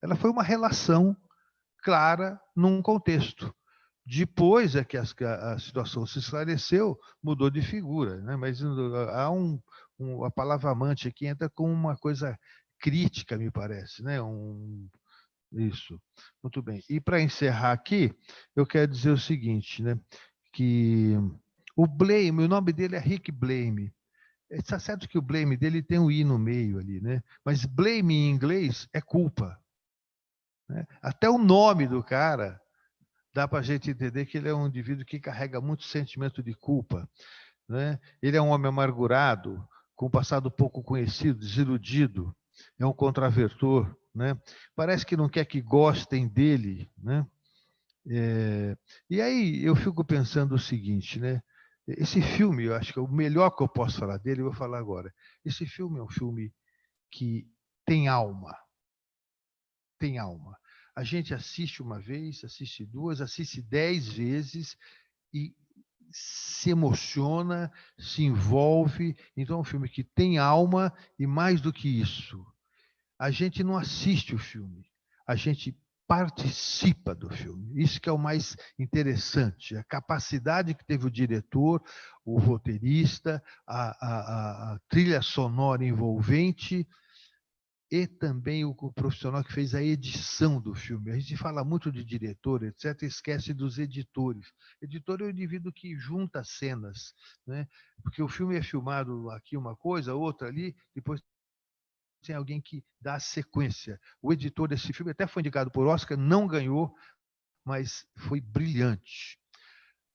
Ela foi uma relação clara num contexto. Depois é que a situação se esclareceu, mudou de figura, né? Mas há a palavra amante aqui entra com uma coisa crítica, me parece, né? Isso. Muito bem. E para encerrar aqui, eu quero dizer o seguinte, né? Que o Blame, o nome dele é Rick Blame. Está certo que o blame dele tem um i no meio ali, né? Mas blame em inglês é culpa, né? Até o nome do cara dá para a gente entender que ele é um indivíduo que carrega muito sentimento de culpa, né? Ele é um homem amargurado, com um passado pouco conhecido, desiludido, é um contraventor, né? Parece que não quer que gostem dele, né? E aí eu fico pensando o seguinte, né? Esse filme, eu acho que é o melhor que eu posso falar dele, eu vou falar agora. Esse filme é um filme que tem alma, tem alma. A gente assiste uma vez, assiste duas, assiste 10 vezes e se emociona, se envolve. Então é um filme que tem alma e mais do que isso, a gente não assiste o filme, a gente participa do filme. Isso que é o mais interessante, a capacidade que teve o diretor, o roteirista, a trilha sonora envolvente e também o profissional que fez a edição do filme. A gente fala muito de diretor, etc., e esquece dos editores. Editor é o indivíduo que junta cenas, né? Porque o filme é filmado aqui uma coisa, outra ali, depois tem alguém que dá a sequência. O editor desse filme até foi indicado por Oscar, não ganhou, mas foi brilhante.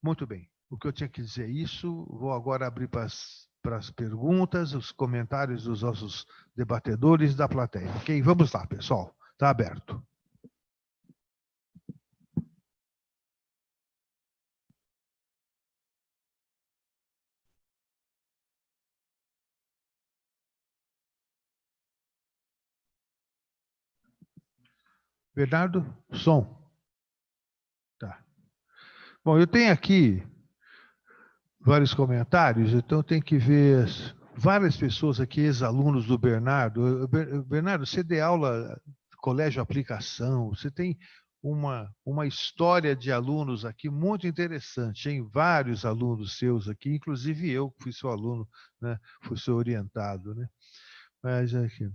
Muito bem. O que eu tinha que dizer é isso. Vou agora abrir para as perguntas, os comentários dos nossos debatedores da plateia. Ok? Vamos lá, pessoal. Está aberto. Bernardo, som. Tá. Bom, eu tenho aqui vários comentários, então tem que ver várias pessoas aqui, ex-alunos do Bernardo. Bernardo, você dê aula colégio aplicação, você tem uma história de alunos aqui muito interessante, hein? Vários alunos seus aqui, inclusive eu que fui seu aluno, né? Fui seu orientado, né? Mas aqui.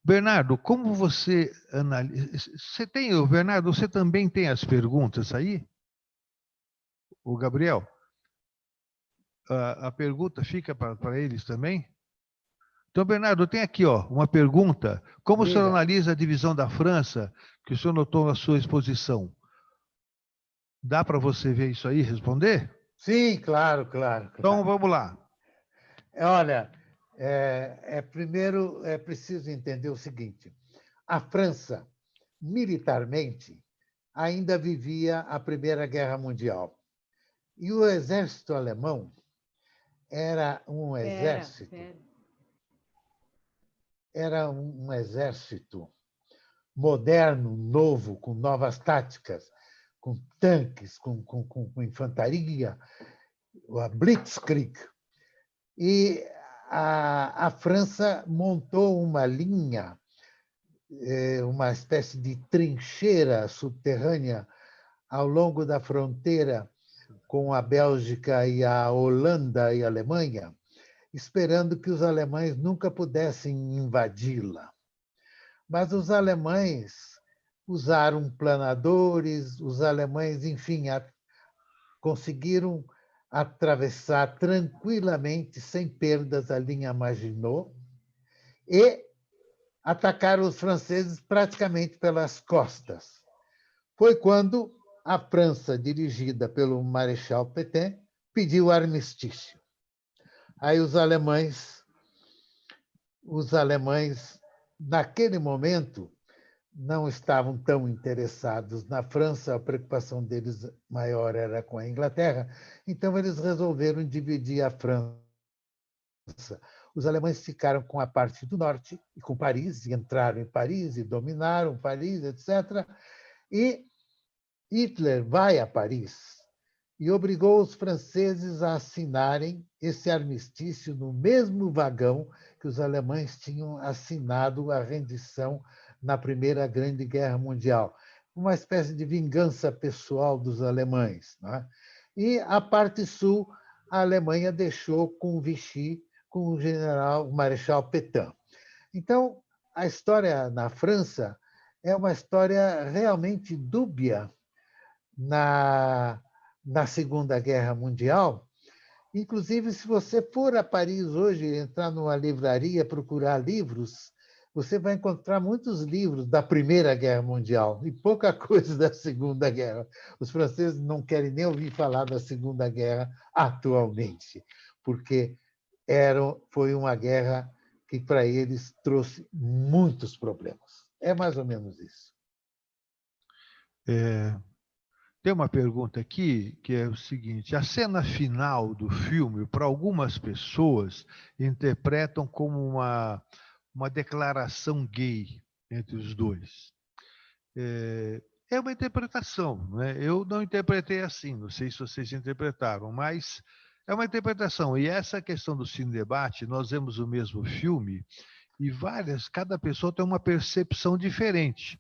Bernardo, como você analisa? Bernardo, você também tem as perguntas aí? O Gabriel? A pergunta fica para eles também? Então, Bernardo, tem aqui uma pergunta. Como o senhor analisa a divisão da França que o senhor notou na sua exposição? Dá para você ver isso aí e responder? Sim, claro, claro. Então, vamos lá. Olha, primeiro é preciso entender o seguinte: a França, militarmente, ainda vivia a Primeira Guerra Mundial. E o exército alemão era um exército moderno, novo, com novas táticas, com tanques, com infantaria, a Blitzkrieg. E a França montou uma linha, uma espécie de trincheira subterrânea ao longo da fronteira com a Bélgica e a Holanda e a Alemanha, esperando que os alemães nunca pudessem invadi-la. Mas os alemães usaram planadores, os alemães, enfim, conseguiram atravessar tranquilamente, sem perdas, a linha Maginot e atacaram os franceses praticamente pelas costas. Foi quando a França, dirigida pelo Marechal Pétain, pediu armistício. Aí os alemães, naquele momento, não estavam tão interessados na França, a preocupação deles maior era com a Inglaterra, então eles resolveram dividir a França. Os alemães ficaram com a parte do norte e com Paris, e entraram em Paris e dominaram Paris, etc. E Hitler vai a Paris e obrigou os franceses a assinarem esse armistício no mesmo vagão que os alemães tinham assinado a rendição na Primeira Grande Guerra Mundial. Uma espécie de vingança pessoal dos alemães. Né? E a parte sul, a Alemanha deixou com Vichy, com o general, o Marechal Pétain. Então, a história na França é uma história realmente dúbia na Segunda Guerra Mundial. Inclusive, se você for a Paris hoje, entrar numa livraria, procurar livros, você vai encontrar muitos livros da Primeira Guerra Mundial e pouca coisa da Segunda Guerra. Os franceses não querem nem ouvir falar da Segunda Guerra atualmente, porque foi uma guerra que, para eles, trouxe muitos problemas. É mais ou menos isso. Tem uma pergunta aqui que é o seguinte: a cena final do filme, para algumas pessoas, interpretam como uma declaração gay entre os dois. É uma interpretação, né? Eu não interpretei assim, não sei se vocês interpretaram, mas é uma interpretação. E essa questão do Cine Debate, nós vemos o mesmo filme e cada pessoa tem uma percepção diferente.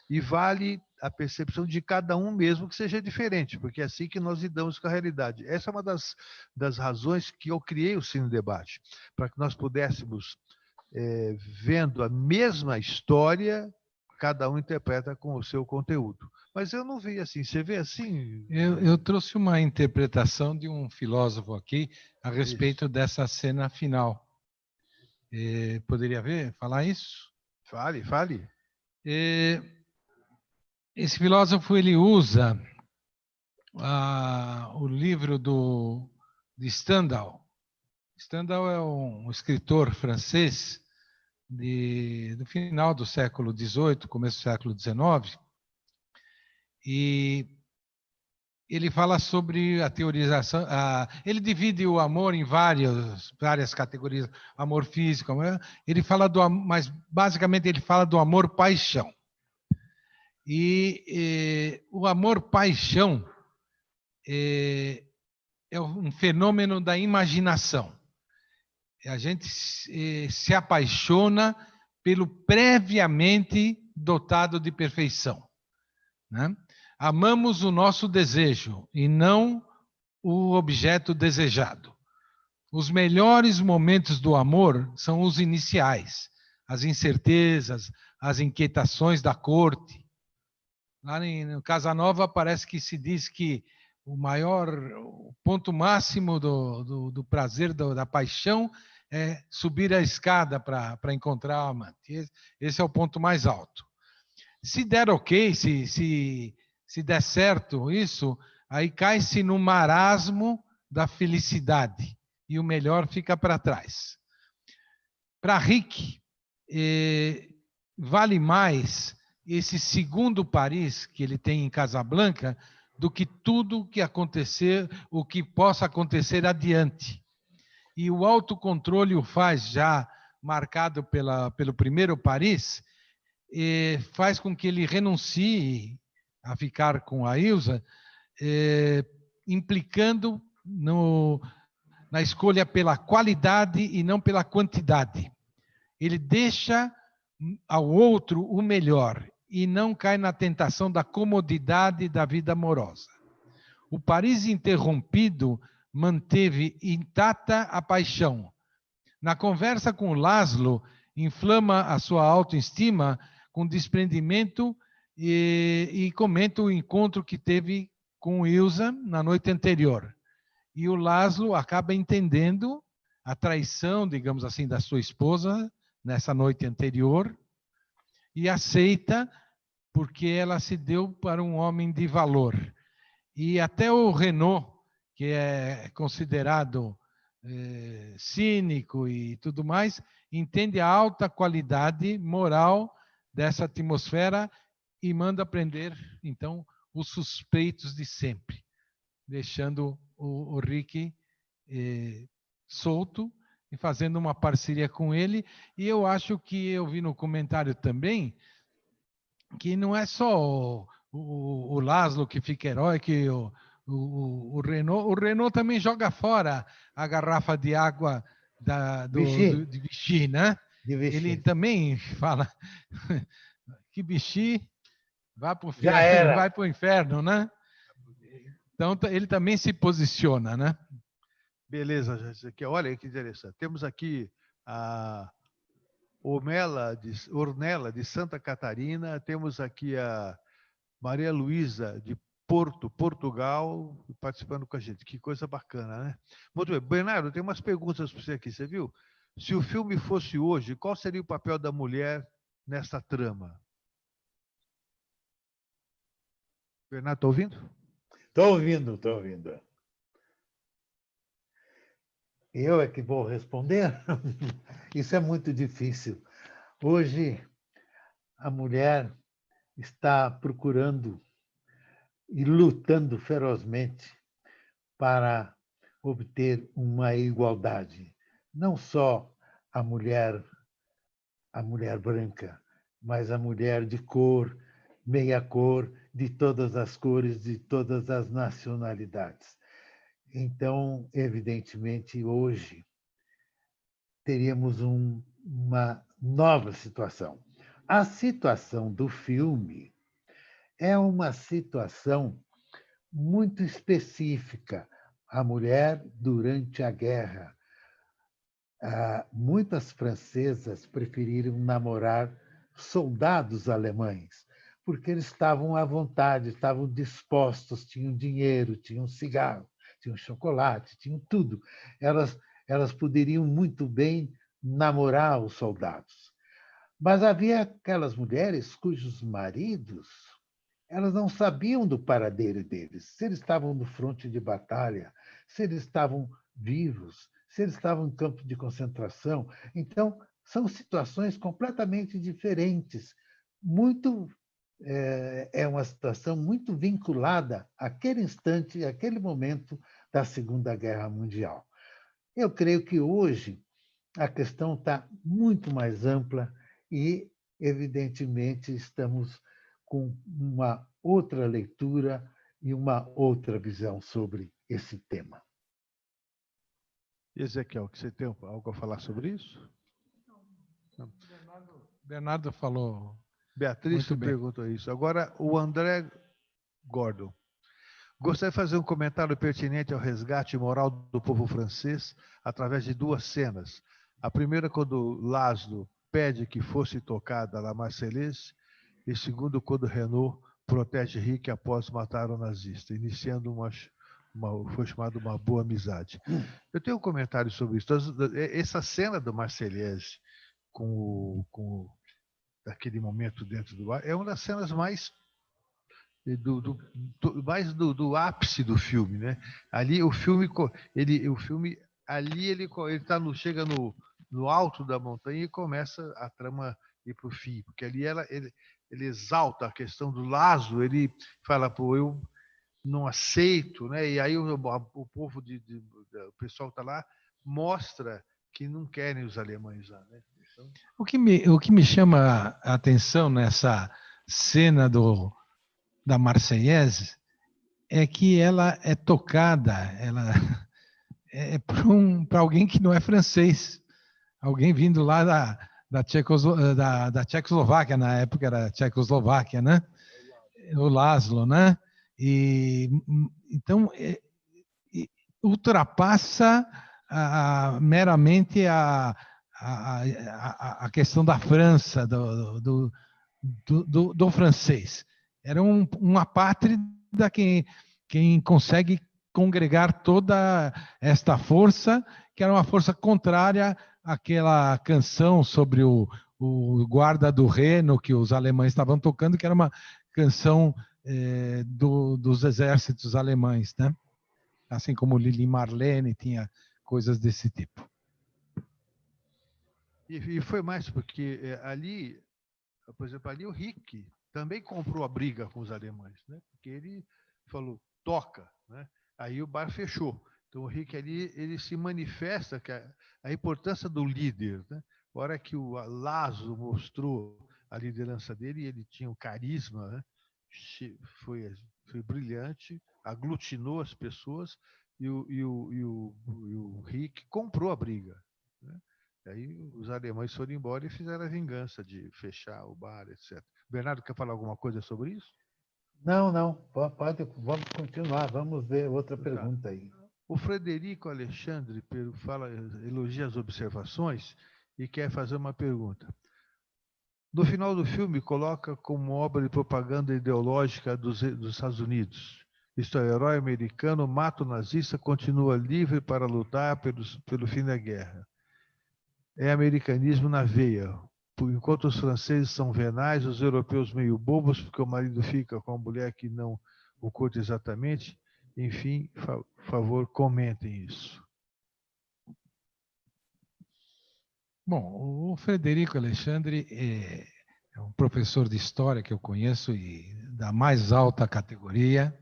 E vale a percepção de cada um mesmo que seja diferente, porque é assim que nós lidamos com a realidade. Essa é uma das razões que eu criei o Cine Debate, para que nós pudéssemos, vendo a mesma história, cada um interpreta com o seu conteúdo. Mas eu não vi assim. Você vê assim? Eu trouxe uma interpretação de um filósofo aqui a respeito dessa cena final. Poderia falar isso? Fale. Esse filósofo ele usa o livro de Stendhal. Stendhal é um escritor francês do final do século XVIII, começo do século XIX, e ele fala sobre a teorização. Ele divide o amor em várias categorias, amor físico. Ele fala mas basicamente ele fala do amor-paixão. E o amor-paixão é um fenômeno da imaginação. A gente se apaixona pelo previamente dotado de perfeição, né? Amamos o nosso desejo e não o objeto desejado. Os melhores momentos do amor são os iniciais, as incertezas, as inquietações da corte. Lá no Casanova parece que se diz que o ponto máximo do prazer, da paixão, é subir a escada para encontrar o amante. Esse é o ponto mais alto. Se der ok, se der certo isso, aí cai-se no marasmo da felicidade e o melhor fica para trás. Para Rick, vale mais esse segundo Paris que ele tem em Casablanca do que tudo que acontecer, o que possa acontecer adiante. E o autocontrole o faz já marcado pelo primeiro Paris, faz com que ele renuncie a ficar com a Ilsa, implicando na escolha pela qualidade e não pela quantidade. Ele deixa ao outro o melhor e não cai na tentação da comodidade da vida amorosa. O Paris interrompido manteve intacta a paixão. Na conversa com Laszlo, inflama a sua autoestima com desprendimento e comenta o encontro que teve com Ilsa na noite anterior. E o Laszlo acaba entendendo a traição, digamos assim, da sua esposa nessa noite anterior e aceita porque ela se deu para um homem de valor. E até o Renaud, que é considerado cínico e tudo mais, entende a alta qualidade moral dessa atmosfera e manda prender, então, os suspeitos de sempre, deixando o Rick solto e fazendo uma parceria com ele. E eu acho que eu vi no comentário também que não é só o Laszlo que fica herói, que o Renault também joga fora a garrafa de água de Vichy, né? Ele também fala que Vichy vai para o inferno, né? Então ele também se posiciona, né? Beleza, gente. Olha que interessante. Temos aqui a Ornella de Santa Catarina, temos aqui a Maria Luísa de Porto, Portugal, participando com a gente. Que coisa bacana, né? Muito bem. Bernardo, tem umas perguntas para você aqui, você viu? Se o filme fosse hoje, qual seria o papel da mulher nessa trama? Bernardo, está ouvindo? Estou ouvindo. Eu é que vou responder? Isso é muito difícil. Hoje, a mulher está procurando e lutando ferozmente para obter uma igualdade. Não só a mulher branca, mas a mulher de cor, meia cor, de todas as cores, de todas as nacionalidades. Então, evidentemente, hoje teríamos uma nova situação. A situação do filme é uma situação muito específica. A mulher durante a guerra. Muitas francesas preferiram namorar soldados alemães, porque eles estavam à vontade, estavam dispostos, tinham dinheiro, tinham cigarro, tinham chocolate, tinham tudo. Elas poderiam muito bem namorar os soldados. Mas havia aquelas mulheres cujos maridos, elas não sabiam do paradeiro deles, se eles estavam no fronte de batalha, se eles estavam vivos, se eles estavam em campo de concentração. Então, são situações completamente diferentes. É uma situação muito vinculada àquele instante, àquele momento da Segunda Guerra Mundial. Eu creio que hoje a questão está muito mais ampla e, evidentemente, estamos com uma outra leitura e uma outra visão sobre esse tema. Ezequiel, você tem algo a falar sobre isso? Bernardo falou. Beatriz que perguntou isso. Agora, o André Gordon. Gostaria de fazer um comentário pertinente ao resgate moral do povo francês através de duas cenas. A primeira, quando Laszlo pede que fosse tocada a Marseillaise, e segundo, quando Renault protege Rick após matar o nazista, iniciando foi chamado uma boa amizade. Eu tenho um comentário sobre isso. Essa cena do Marseillaise com aquele momento dentro do ar é uma das cenas mais do ápice do filme, né? Ali o filme ali ele chega no alto da montanha e começa a trama ir para o fim, porque ali ele exalta a questão do Laszlo, ele fala, pô, eu não aceito, né? E aí o povo o pessoal está lá mostra que não querem os alemães lá, né? Então... O que me chama a atenção nessa cena da Marseillaise é que ela é tocada, ela é para alguém que não é francês, alguém vindo lá da Tchecoslováquia, na época era Tchecoslováquia, né? O Laszlo, né? E então ultrapassa meramente a questão da França, do francês. Era uma apátrida quem consegue congregar toda esta força, que era uma força contrária àquela canção sobre o guarda do Reno que os alemães estavam tocando, que era uma canção dos exércitos alemães, né? Assim como Lili Marlene tinha coisas desse tipo. E foi mais porque ali por exemplo, ali o Rick também comprou a briga com os alemães, né? Porque ele falou, toca, né? Aí o bar fechou. Então o Rick ali, ele se manifesta que a importância do líder, né? A hora que o Laszlo mostrou a liderança dele, ele tinha um carisma, né? Foi brilhante, aglutinou as pessoas e o Rick comprou a briga, né? Aí os alemães foram embora e fizeram a vingança de fechar o bar, etc. Bernardo, quer falar alguma coisa sobre isso? Não, não. Vamos continuar. Vamos ver outra pergunta aí. O Frederico Alexandre elogia as observações e quer fazer uma pergunta. No final do filme, coloca como obra de propaganda ideológica dos Estados Unidos. Isto é, o herói americano mata o nazista, continua livre para lutar pelo fim da guerra. É americanismo na veia. Enquanto os franceses são venais, os europeus meio bobos, porque o marido fica com a mulher que não o curte exatamente. Enfim, por favor, comentem isso. Bom, o Frederico Alexandre é um professor de história que eu conheço e da mais alta categoria.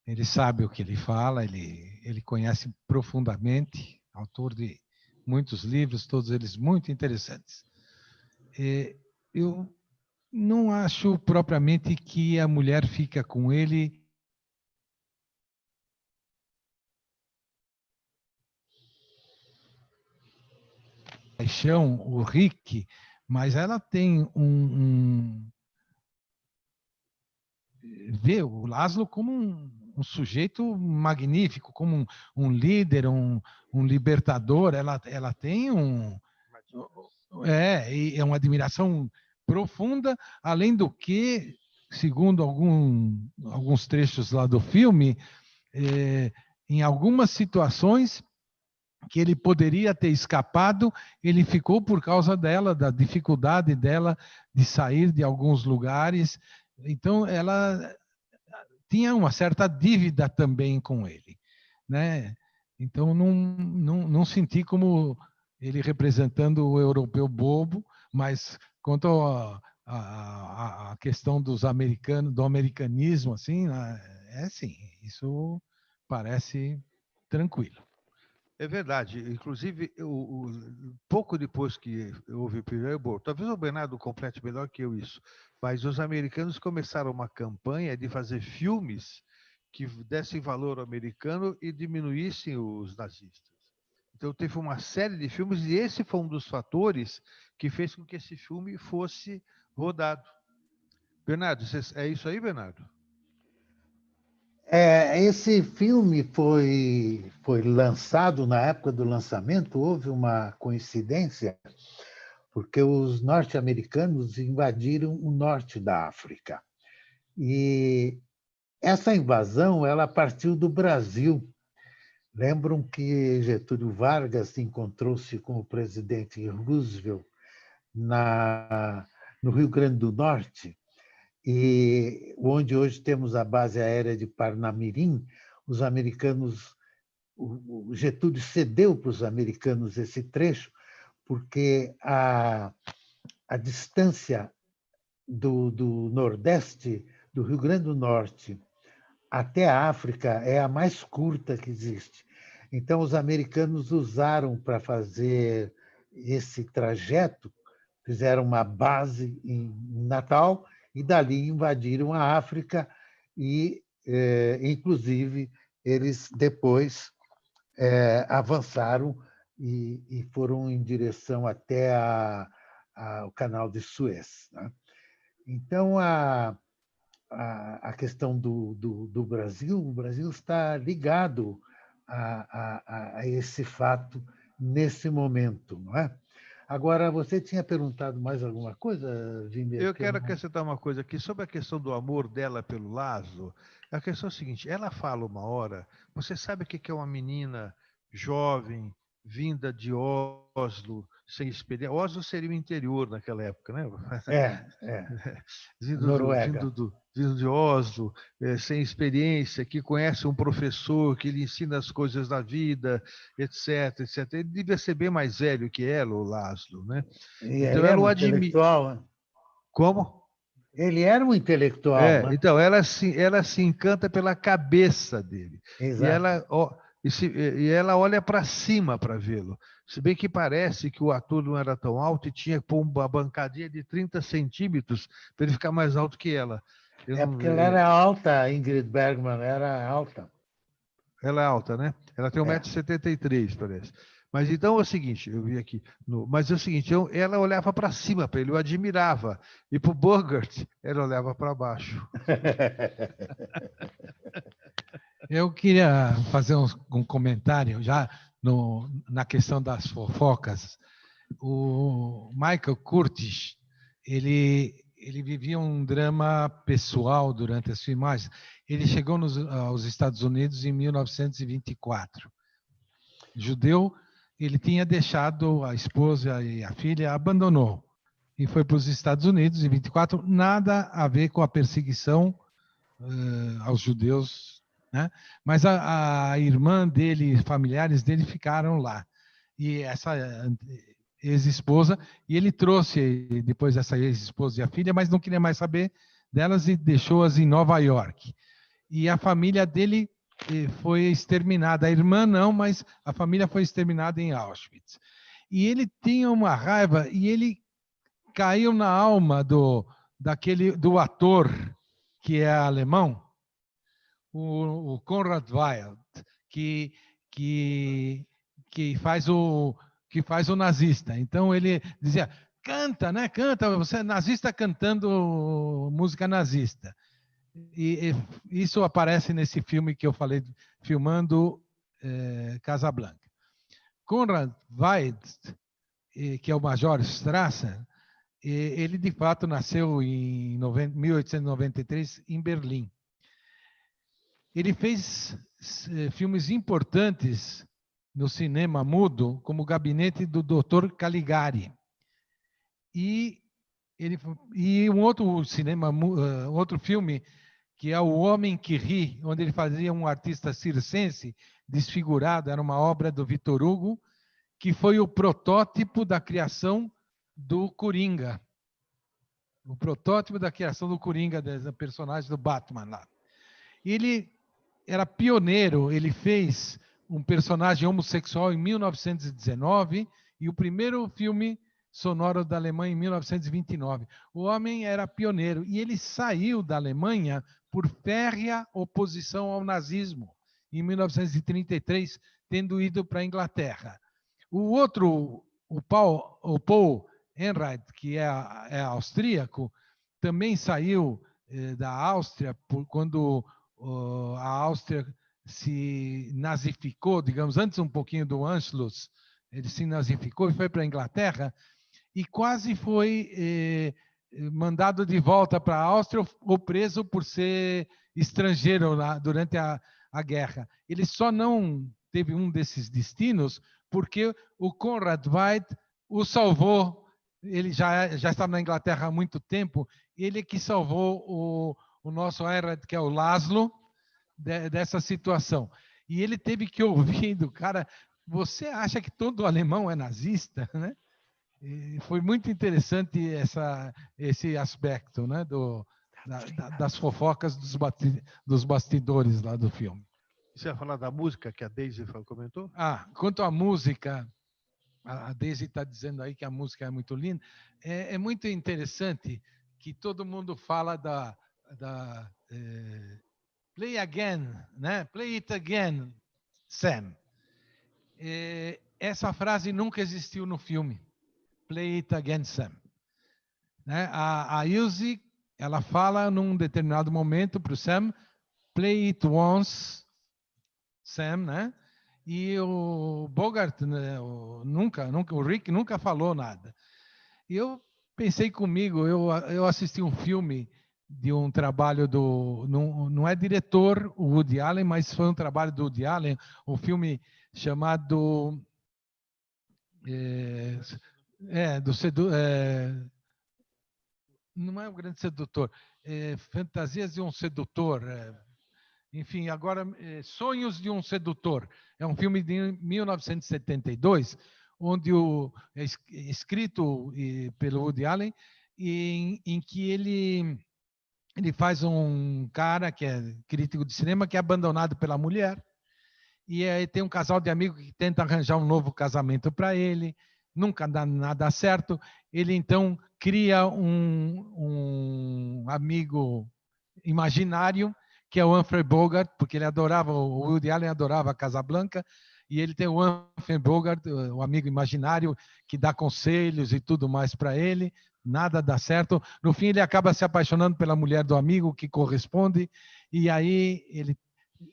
Ele sabe o que ele fala, ele conhece profundamente, autor de muitos livros, todos eles muito interessantes. Eu não acho propriamente que a mulher fica com ele paixão, o Rick, mas ela tem vê o Laszlo como um sujeito magnífico, como um líder, um libertador. Ela tem é uma admiração profunda, além do que, segundo alguns trechos lá do filme, em algumas situações que ele poderia ter escapado, ele ficou por causa dela, da dificuldade dela de sair de alguns lugares. Então, ela tinha uma certa dívida também com ele, né? Então, não senti como ele representando o europeu bobo, mas quanto a questão dos americanos, do americanismo, assim, sim, isso parece tranquilo. É verdade. Inclusive, pouco depois que houve o Pearl Harbor, talvez o Bernardo complete melhor que eu isso, mas os americanos começaram uma campanha de fazer filmes que dessem valor americano e diminuíssem os nazistas. Então, teve uma série de filmes e esse foi um dos fatores que fez com que esse filme fosse rodado. Bernardo, é isso aí, Bernardo? Esse filme foi lançado, na época do lançamento, houve uma coincidência, porque os norte-americanos invadiram o norte da África. E essa invasão ela partiu do Brasil. Lembram que Getúlio Vargas encontrou-se com o presidente Roosevelt no Rio Grande do Norte, e onde hoje temos a base aérea de Parnamirim. Os americanos, o Getúlio cedeu para os americanos esse trecho, porque a distância do Nordeste, do Rio Grande do Norte, até a África é a mais curta que existe. Então, os americanos usaram para fazer esse trajeto, fizeram uma base em Natal e dali invadiram a África e, inclusive, eles depois avançaram e foram em direção até o Canal de Suez, né? Então, a questão do Brasil, o Brasil está ligado a esse fato nesse momento, não é? Agora, você tinha perguntado mais alguma coisa, Vimer? Eu quero acrescentar uma coisa aqui sobre a questão do amor dela pelo Laszlo. A questão é a seguinte: ela fala uma hora, você sabe o que é uma menina jovem, vinda de Oslo, sem experiência? Oslo seria o interior naquela época, né? Noruega. Vindo de Oslo, sem experiência, que conhece um professor que lhe ensina as coisas da vida, etc, etc. Ele devia ser bem mais velho que ela, o Laszlo, né? E Então ele é ela o um admira. intelectual, né? Como? Ele era um intelectual, né? Então, ela se encanta pela cabeça dele. Exato. E ela olha para cima para vê-lo. Se bem que parece que o ator não era tão alto e tinha que pôr uma bancadinha de 30 centímetros para ele ficar mais alto que ela. Porque ela era alta, a Ingrid Bergman era alta. Ela é alta, né? Ela tem 1,73 m, parece. Mas então é o seguinte, eu vi aqui. Mas é o seguinte, ela olhava para cima para ele, eu admirava. E para o Bogart, ela olhava para baixo. Eu queria fazer um comentário já na questão das fofocas. O Michael Curtis, ele vivia um drama pessoal durante as filmagens. Ele chegou aos Estados Unidos em 1924. Judeu, ele tinha deixado a esposa e a filha, abandonou e foi para os Estados Unidos em 24. Nada a ver com a perseguição aos judeus, né? Mas a irmã dele, familiares dele ficaram lá. E essa ex-esposa, e ele trouxe depois essa ex-esposa e a filha, mas não queria mais saber delas e deixou-as em Nova York. E a família dele foi exterminada. A irmã não, mas a família foi exterminada em Auschwitz. E ele tinha uma raiva e ele caiu na alma do ator que é alemão, o Konrad Veidt, que faz o nazista. Então ele dizia: canta, né? Canta, você é nazista cantando música nazista. E isso aparece nesse filme que eu falei, filmando Casablanca. Konrad Veidt, que é o Major Strasser, ele de fato nasceu em 1893 em Berlim. Ele fez filmes importantes no cinema mudo, como O Gabinete do Dr. Caligari. E um outro filme, que é O Homem que Ri, onde ele fazia um artista circense desfigurado, era uma obra do Victor Hugo, que foi o protótipo da criação do Coringa. O protótipo da criação do Coringa, da personagem do Batman lá. Ele era pioneiro, ele fez um personagem homossexual em 1919 e o primeiro filme sonoro da Alemanha em 1929. O homem era pioneiro e ele saiu da Alemanha por férrea oposição ao nazismo em 1933, tendo ido para a Inglaterra. O outro, o Paul Enright, que é austríaco, também saiu da Áustria quando a Áustria se nazificou, digamos, antes um pouquinho do Anschluss, ele se nazificou e foi para a Inglaterra e quase foi mandado de volta para a Áustria ou preso por ser estrangeiro lá durante a guerra. Ele só não teve um desses destinos porque o Konrad Veidt o salvou. Ele já estava na Inglaterra há muito tempo. Ele que salvou o nosso Erhard, que é o Laszlo, dessa situação. E ele teve que ouvir do cara: você acha que todo alemão é nazista? Né? E foi muito interessante esse aspecto, né, das fofocas dos bastidores lá do filme. Você vai falar da música que a Daisy comentou? Quanto à música, a Daisy está dizendo aí que a música é muito linda. É muito interessante que todo mundo fala da Play Again, né? Play It Again, Sam. Essa frase nunca existiu no filme. Play It Again, Sam. Né? A Ilse, ela fala num determinado momento para o Sam: Play It Once, Sam, né? E o Bogart, né, o Rick nunca falou nada. E eu pensei comigo, eu assisti um filme de um trabalho não é diretor o Woody Allen, mas foi um trabalho do Woody Allen, um filme chamado não é o Grande Sedutor, Fantasias de um Sedutor, enfim, agora Sonhos de um Sedutor. É um filme de 1972, onde é escrito pelo Woody Allen em que ele faz um cara que é crítico de cinema que é abandonado pela mulher, e aí tem um casal de amigos que tenta arranjar um novo casamento para ele, nunca dá nada certo. Ele então cria um amigo imaginário, que é o Humphrey Bogart, porque ele adorava, o Woody Allen adorava a Casablanca, e ele tem o Humphrey Bogart, o amigo imaginário, que dá conselhos e tudo mais para ele, nada dá certo. No fim, ele acaba se apaixonando pela mulher do amigo, que corresponde, e aí ele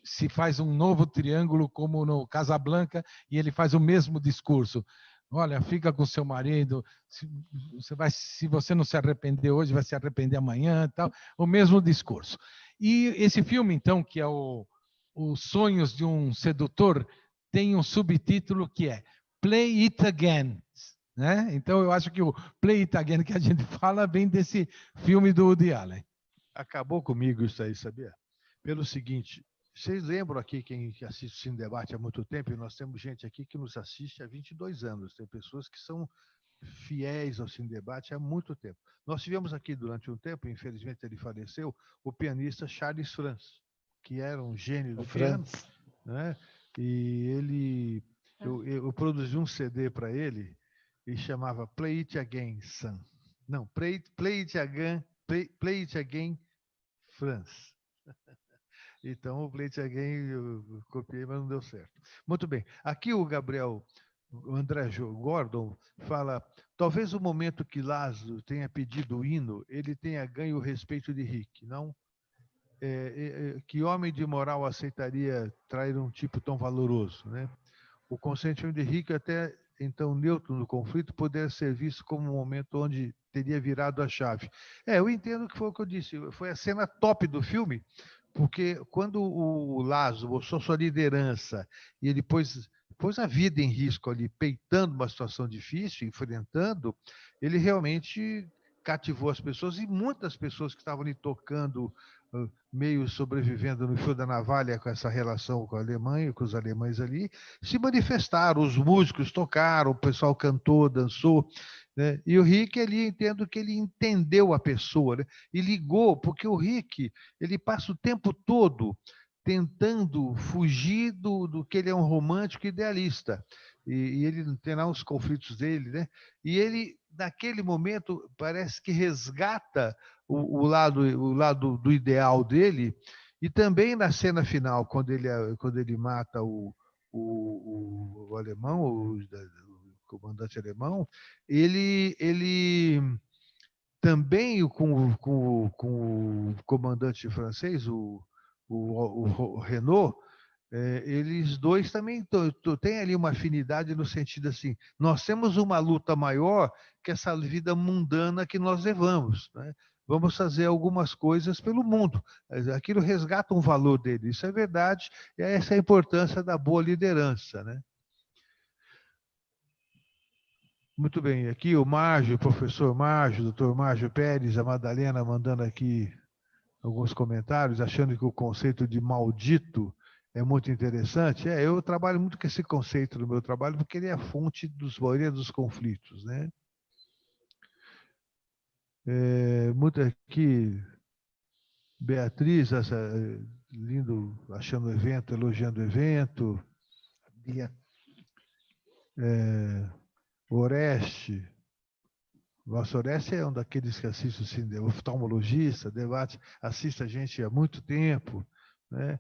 se faz um novo triângulo, como no Casablanca, e ele faz o mesmo discurso. Olha, fica com seu marido, se você não se arrepender hoje, vai se arrepender amanhã, tal. O mesmo discurso. E esse filme, então, que é Os Sonhos de um Sedutor, tem um subtítulo que é Play It Again. Né? Então, eu acho que o Play It Again que a gente fala vem desse filme do Woody Allen. Acabou comigo isso aí, sabia? Pelo seguinte, vocês lembram aqui, quem assiste o Cine Debate há muito tempo, e nós temos gente aqui que nos assiste há 22 anos, tem pessoas que são fiéis ao Cine Debate há muito tempo. Nós tivemos aqui durante um tempo, infelizmente ele faleceu, o pianista Charles Franz, que era um gênio do piano, né? E eu produzi um CD para ele e chamava Play It Again, Son. Não, Play It Again, Franz. Então, o Play It Again eu copiei, mas não deu certo. Muito bem. Aqui o André Gordon fala, talvez o momento que Lázaro tenha pedido o hino, ele tenha ganho o respeito de Rick, não? Que homem de moral aceitaria trair um tipo tão valoroso, né? O consentimento de Rick, até então neutro no conflito, poderia ser visto como um momento onde teria virado a chave. Eu entendo que foi o que eu disse, foi a cena top do filme, porque quando o Lázaro mostrou sua liderança e ele pôs a vida em risco ali, peitando uma situação difícil, enfrentando, ele realmente cativou as pessoas, e muitas pessoas que estavam ali tocando, meio sobrevivendo no fio da navalha com essa relação com a Alemanha, com os alemães ali, se manifestaram, os músicos tocaram, o pessoal cantou, dançou, né? E o Rick, ali, entendo que ele entendeu a pessoa, né? E ligou, porque o Rick, ele passa o tempo todo tentando fugir do que ele é um romântico idealista. E ele não tem lá os conflitos dele, né? E ele, naquele momento, parece que resgata o lado do ideal dele, e também na cena final, quando ele mata o alemão, o comandante alemão, ele também com o comandante francês, o Renault, eles dois também têm ali uma afinidade no sentido assim, nós temos uma luta maior que essa vida mundana que nós levamos, né? Vamos fazer algumas coisas pelo mundo. Aquilo resgata um valor dele, isso é verdade, e essa é a importância da boa liderança, né? Muito bem, aqui o Márcio, o professor Márcio, o doutor Márcio Pérez, a Madalena mandando aqui alguns comentários, achando que o conceito de maldito é muito interessante. Eu trabalho muito com esse conceito no meu trabalho, porque ele é a fonte dos maioria dos conflitos, né? Muito aqui, Beatriz, lindo, achando o evento, elogiando o evento. Oreste. Nosso Oreste é um daqueles que assiste o cinema, oftalmologista, debate, assiste a gente há muito tempo, né?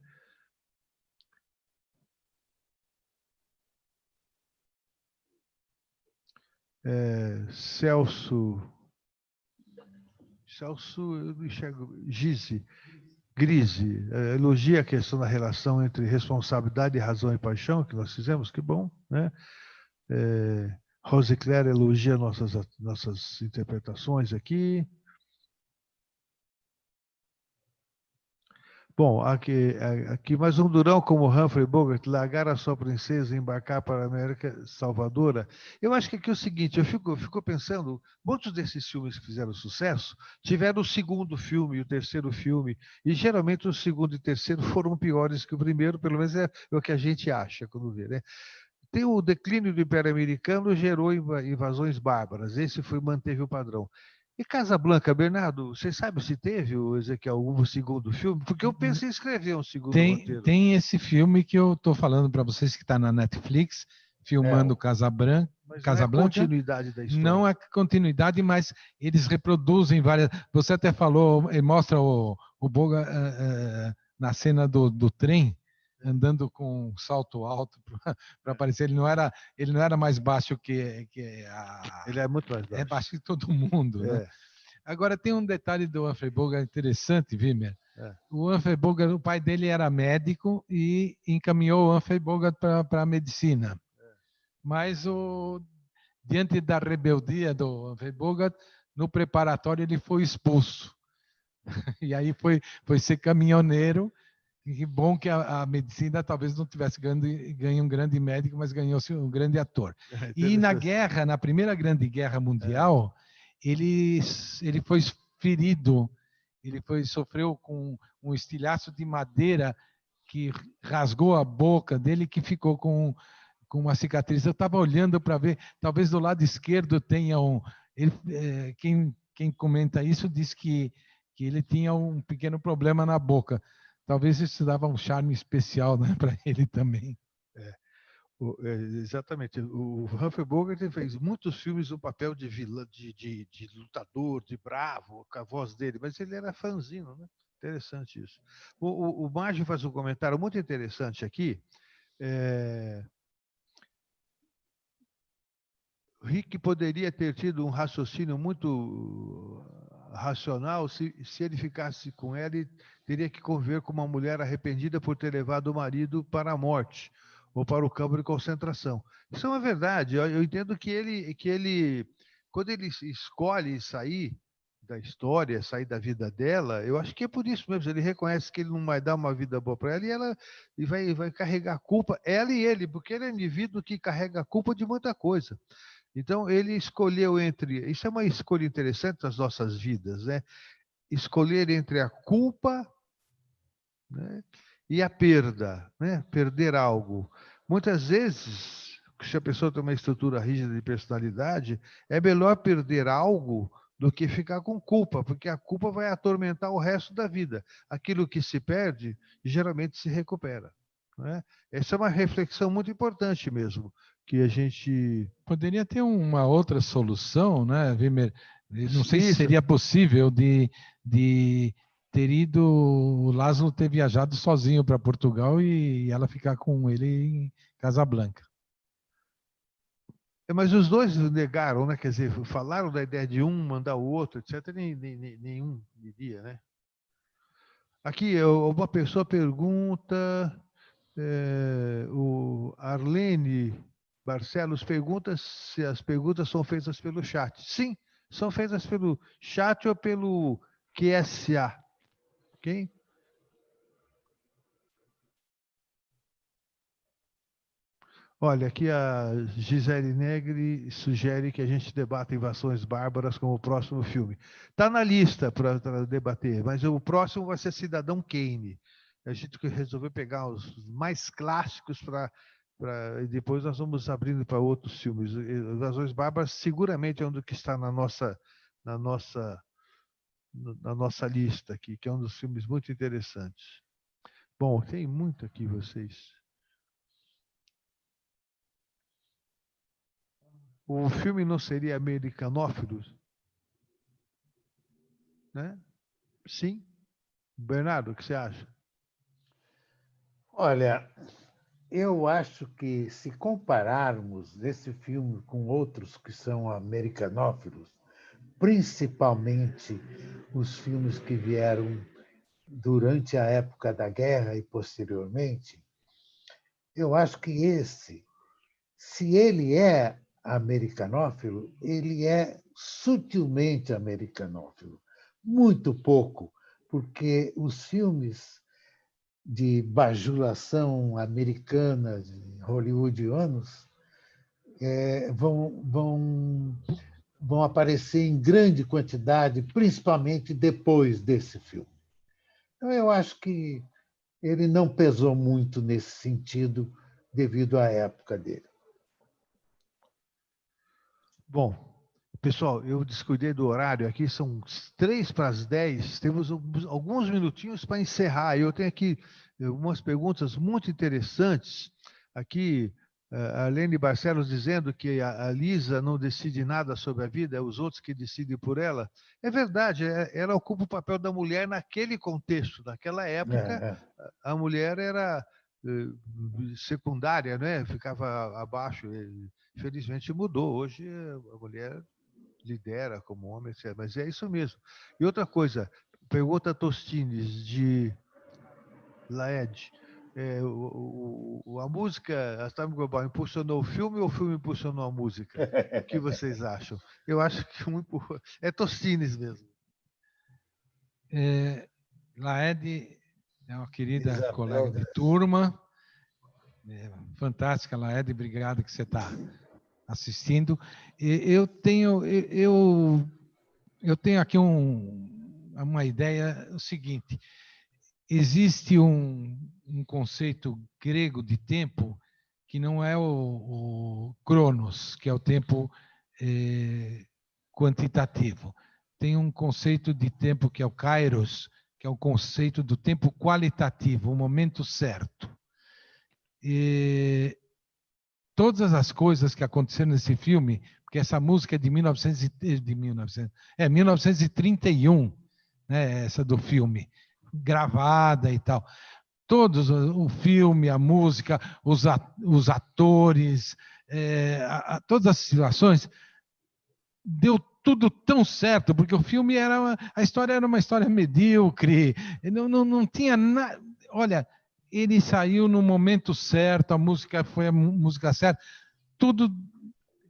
Celso, eu não enxergo, Grise, elogia a questão da relação entre responsabilidade, razão e paixão, que nós fizemos, que bom, né? Rose Claire elogia nossas interpretações aqui. Bom, aqui mais um durão como Humphrey Bogart, largar a sua princesa e embarcar para a América Salvadora. Eu acho que aqui é o seguinte, eu fico pensando, muitos desses filmes que fizeram sucesso tiveram o segundo filme e o terceiro filme, e geralmente o segundo e terceiro foram piores que o primeiro, pelo menos é o que a gente acha quando vê, né? Tem o declínio do Império Americano, gerou invasões bárbaras, esse manteve o padrão. E Casablanca, Bernardo, você sabe se teve, o Ezequiel, o segundo filme? Porque eu pensei em escrever um segundo roteiro. Tem esse filme que eu estou falando para vocês que está na Netflix, filmando Casablanca. Mas não é continuidade da história. Não é continuidade, mas eles reproduzem várias. Você até falou, mostra o Bogart na cena do trem, andando com um salto alto para aparecer. Ele não era mais baixo que a. Ele é muito mais baixo. É baixo que todo mundo, né? Agora, tem um detalhe do Humphrey Bogart interessante, Wimmer. O Humphrey Bogart, o pai dele era médico e encaminhou o Humphrey Bogart para a medicina. Mas, diante da rebeldia do Humphrey Bogart, no preparatório ele foi expulso. E aí foi ser caminhoneiro. E que bom que a medicina talvez não tivesse ganho um grande médico, mas ganhou-se um grande ator. E na Primeira Grande Guerra Mundial, ele foi ferido, sofreu com um estilhaço de madeira que rasgou a boca dele, que ficou com uma cicatriz. Eu estava olhando para ver, talvez do lado esquerdo tenha quem comenta isso diz que ele tinha um pequeno problema na boca. Talvez isso dava um charme especial, né, para ele também. Exatamente. O Humphrey Bogart fez muitos filmes no papel de vilão, de lutador, de bravo, com a voz dele, mas ele era fãzinho, né? Interessante isso. O Márcio faz um comentário muito interessante aqui. Rick poderia ter tido um raciocínio muito racional se ele ficasse com ela e teria que conviver com uma mulher arrependida por ter levado o marido para a morte ou para o campo de concentração. Isso é uma verdade. Eu entendo que ele quando ele escolhe sair da história, sair da vida dela, eu acho que é por isso mesmo. Ele reconhece que ele não vai dar uma vida boa para ela e vai carregar a culpa, ela e ele, porque ele é um indivíduo que carrega a culpa de muita coisa. Então, ele escolheu entre... Isso é uma escolha interessante nas nossas vidas, né? Escolher entre a culpa, né, e a perda, né? Perder algo. Muitas vezes, se a pessoa tem uma estrutura rígida de personalidade, é melhor perder algo do que ficar com culpa, porque a culpa vai atormentar o resto da vida. Aquilo que se perde, geralmente se recupera. Né? Essa é uma reflexão muito importante mesmo, que a gente... Poderia ter uma outra solução, né, Wimmer? Não sei se seria possível de ter ido, o Lázaro ter viajado sozinho para Portugal e ela ficar com ele em Casablanca. Mas os dois negaram, né? Quer dizer, falaram da ideia de um mandar o outro, etc. Nenhum iria, né? Aqui, uma pessoa pergunta, o Arlene Barcelos pergunta se as perguntas são feitas pelo chat. Sim, são feitas pelo chat ou pelo QSA. Ok? Olha, aqui a Gisele Negri sugere que a gente debata Invasões Bárbaras como o próximo filme. Está na lista para debater, mas o próximo vai ser Cidadão Kane. A gente resolveu pegar os mais clássicos e depois nós vamos abrindo para outros filmes. Invasões Bárbaras seguramente é um do que está na nossa lista aqui, que é um dos filmes muito interessantes. Bom, tem muito aqui vocês. O filme não seria americanófilo? Né? Sim. Bernardo, o que você acha? Olha, eu acho que se compararmos esse filme com outros que são americanófilos, principalmente os filmes que vieram durante a época da guerra e posteriormente, eu acho que esse, se ele é americanófilo, ele é sutilmente americanófilo. Muito pouco, porque os filmes de bajulação americana, de hollywoodianos, vão aparecer em grande quantidade, principalmente depois desse filme. Então, eu acho que ele não pesou muito nesse sentido, devido à época dele. Bom, Pessoal, eu descuidei do horário aqui, são 9:03. Temos alguns minutinhos para encerrar. Eu tenho aqui umas perguntas muito interessantes. Aqui, a Lene Barcelos dizendo que a Lisa não decide nada sobre a vida, é os outros que decidem por ela. É verdade, ela ocupa o papel da mulher naquele contexto. Naquela época, a mulher era secundária, né? Ficava abaixo. Infelizmente mudou. Hoje a mulher lidera como homem, etc. Mas é isso mesmo. E outra coisa, pergunta Tostines, de Laed. A música Astame Global impulsionou o filme ou o filme impulsionou a música? O que vocês acham? Eu acho que é Tostines mesmo. Laed é uma querida Isabel colega de turma. Fantástica, Laed, obrigado que você está assistindo. Eu tenho aqui uma ideia, o seguinte: existe um conceito grego de tempo que não é o cronos, que é o tempo quantitativo. Tem um conceito de tempo que é o kairos, que é o conceito do tempo qualitativo, o momento certo. E todas as coisas que aconteceram nesse filme, porque essa música é de 1931, né, essa do filme, gravada e tal. Todos, o filme, a música, os atores, todas as situações, deu tudo tão certo, porque o filme a história era uma história medíocre, não tinha nada. Olha, ele saiu no momento certo, a música foi a música certa, tudo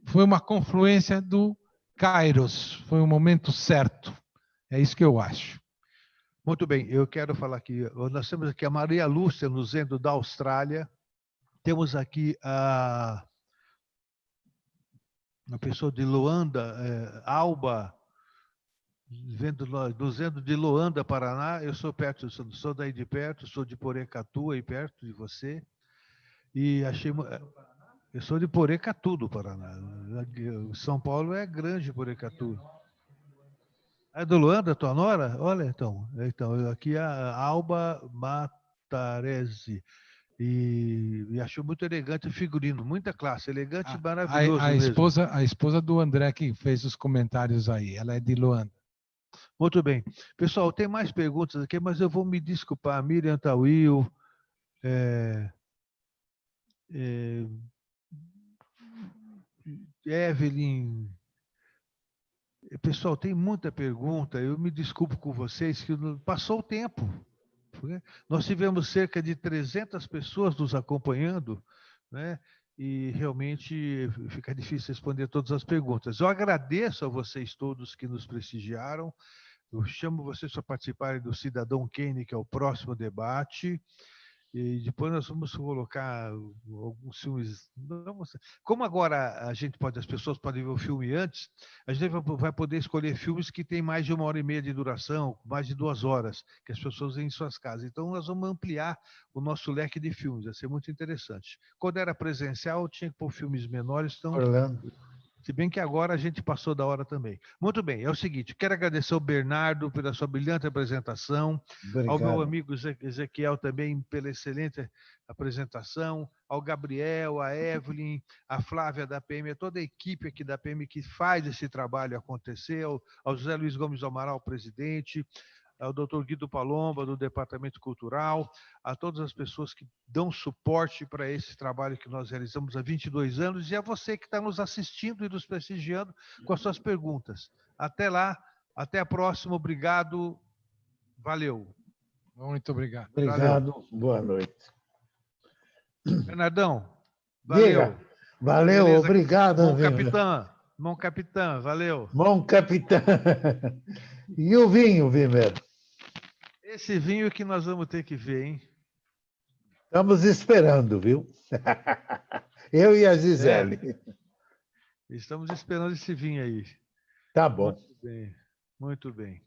foi uma confluência do Kairos, foi o momento certo. É isso que eu acho. Muito bem, eu quero falar aqui. Nós temos aqui a Maria Lúcia nos vendo da Austrália. Temos aqui a pessoa de Luanda, Alba, nos vendo de Luanda, Paraná. Eu sou perto, sou daí de perto, sou de Porecatu, aí perto de você. E achei. Eu sou de Porecatu, do Paraná. São Paulo é grande, Porecatu. É do Luanda, tua nora? Olha, então aqui a Alba Matarese. E achou muito elegante o figurino, muita classe, elegante e maravilhoso mesmo. A esposa do André que fez os comentários aí, ela é de Luanda. Muito bem. Pessoal, tem mais perguntas aqui, mas eu vou me desculpar. Miriam Tawil, Evelyn. Pessoal, tem muita pergunta. Eu me desculpo com vocês que passou o tempo. Nós tivemos cerca de 300 pessoas nos acompanhando, né? E realmente fica difícil responder todas as perguntas. Eu agradeço a vocês todos que nos prestigiaram. Eu chamo vocês para participarem do Cidadão Kane, que é o próximo debate. E depois nós vamos colocar alguns filmes. Como agora as pessoas podem ver o filme antes, a gente vai poder escolher filmes que têm mais de 1h30 de duração, mais de 2 horas, que as pessoas veem em suas casas. Então nós vamos ampliar o nosso leque de filmes, vai ser muito interessante. Quando era presencial, tinha que pôr filmes menores, então. Orlando. Se bem que agora a gente passou da hora também. Muito bem, é o seguinte, quero agradecer ao Bernardo pela sua brilhante apresentação, Obrigado. ao meu amigo Ezequiel também pela excelente apresentação, ao Gabriel, a Evelyn, a Flávia da PM, a toda a equipe aqui da PM que faz esse trabalho acontecer, ao José Luiz Gomes Amaral, presidente, ao Dr. Guido Palomba, do Departamento Cultural, a todas as pessoas que dão suporte para esse trabalho que nós realizamos há 22 anos, e a você que está nos assistindo e nos prestigiando com as suas perguntas. Até lá, até a próxima, obrigado, valeu. Muito obrigado. Obrigado, Valeu. Boa noite. Bernardão, valeu. Diga. Valeu, beleza. Obrigado. Bom capitão, valeu. Bom capitão. E o vinho, Vimer? Esse vinho que nós vamos ter que ver, hein? Estamos esperando, viu? Eu e a Gisele. Estamos esperando esse vinho aí. Tá bom. Muito bem, muito bem.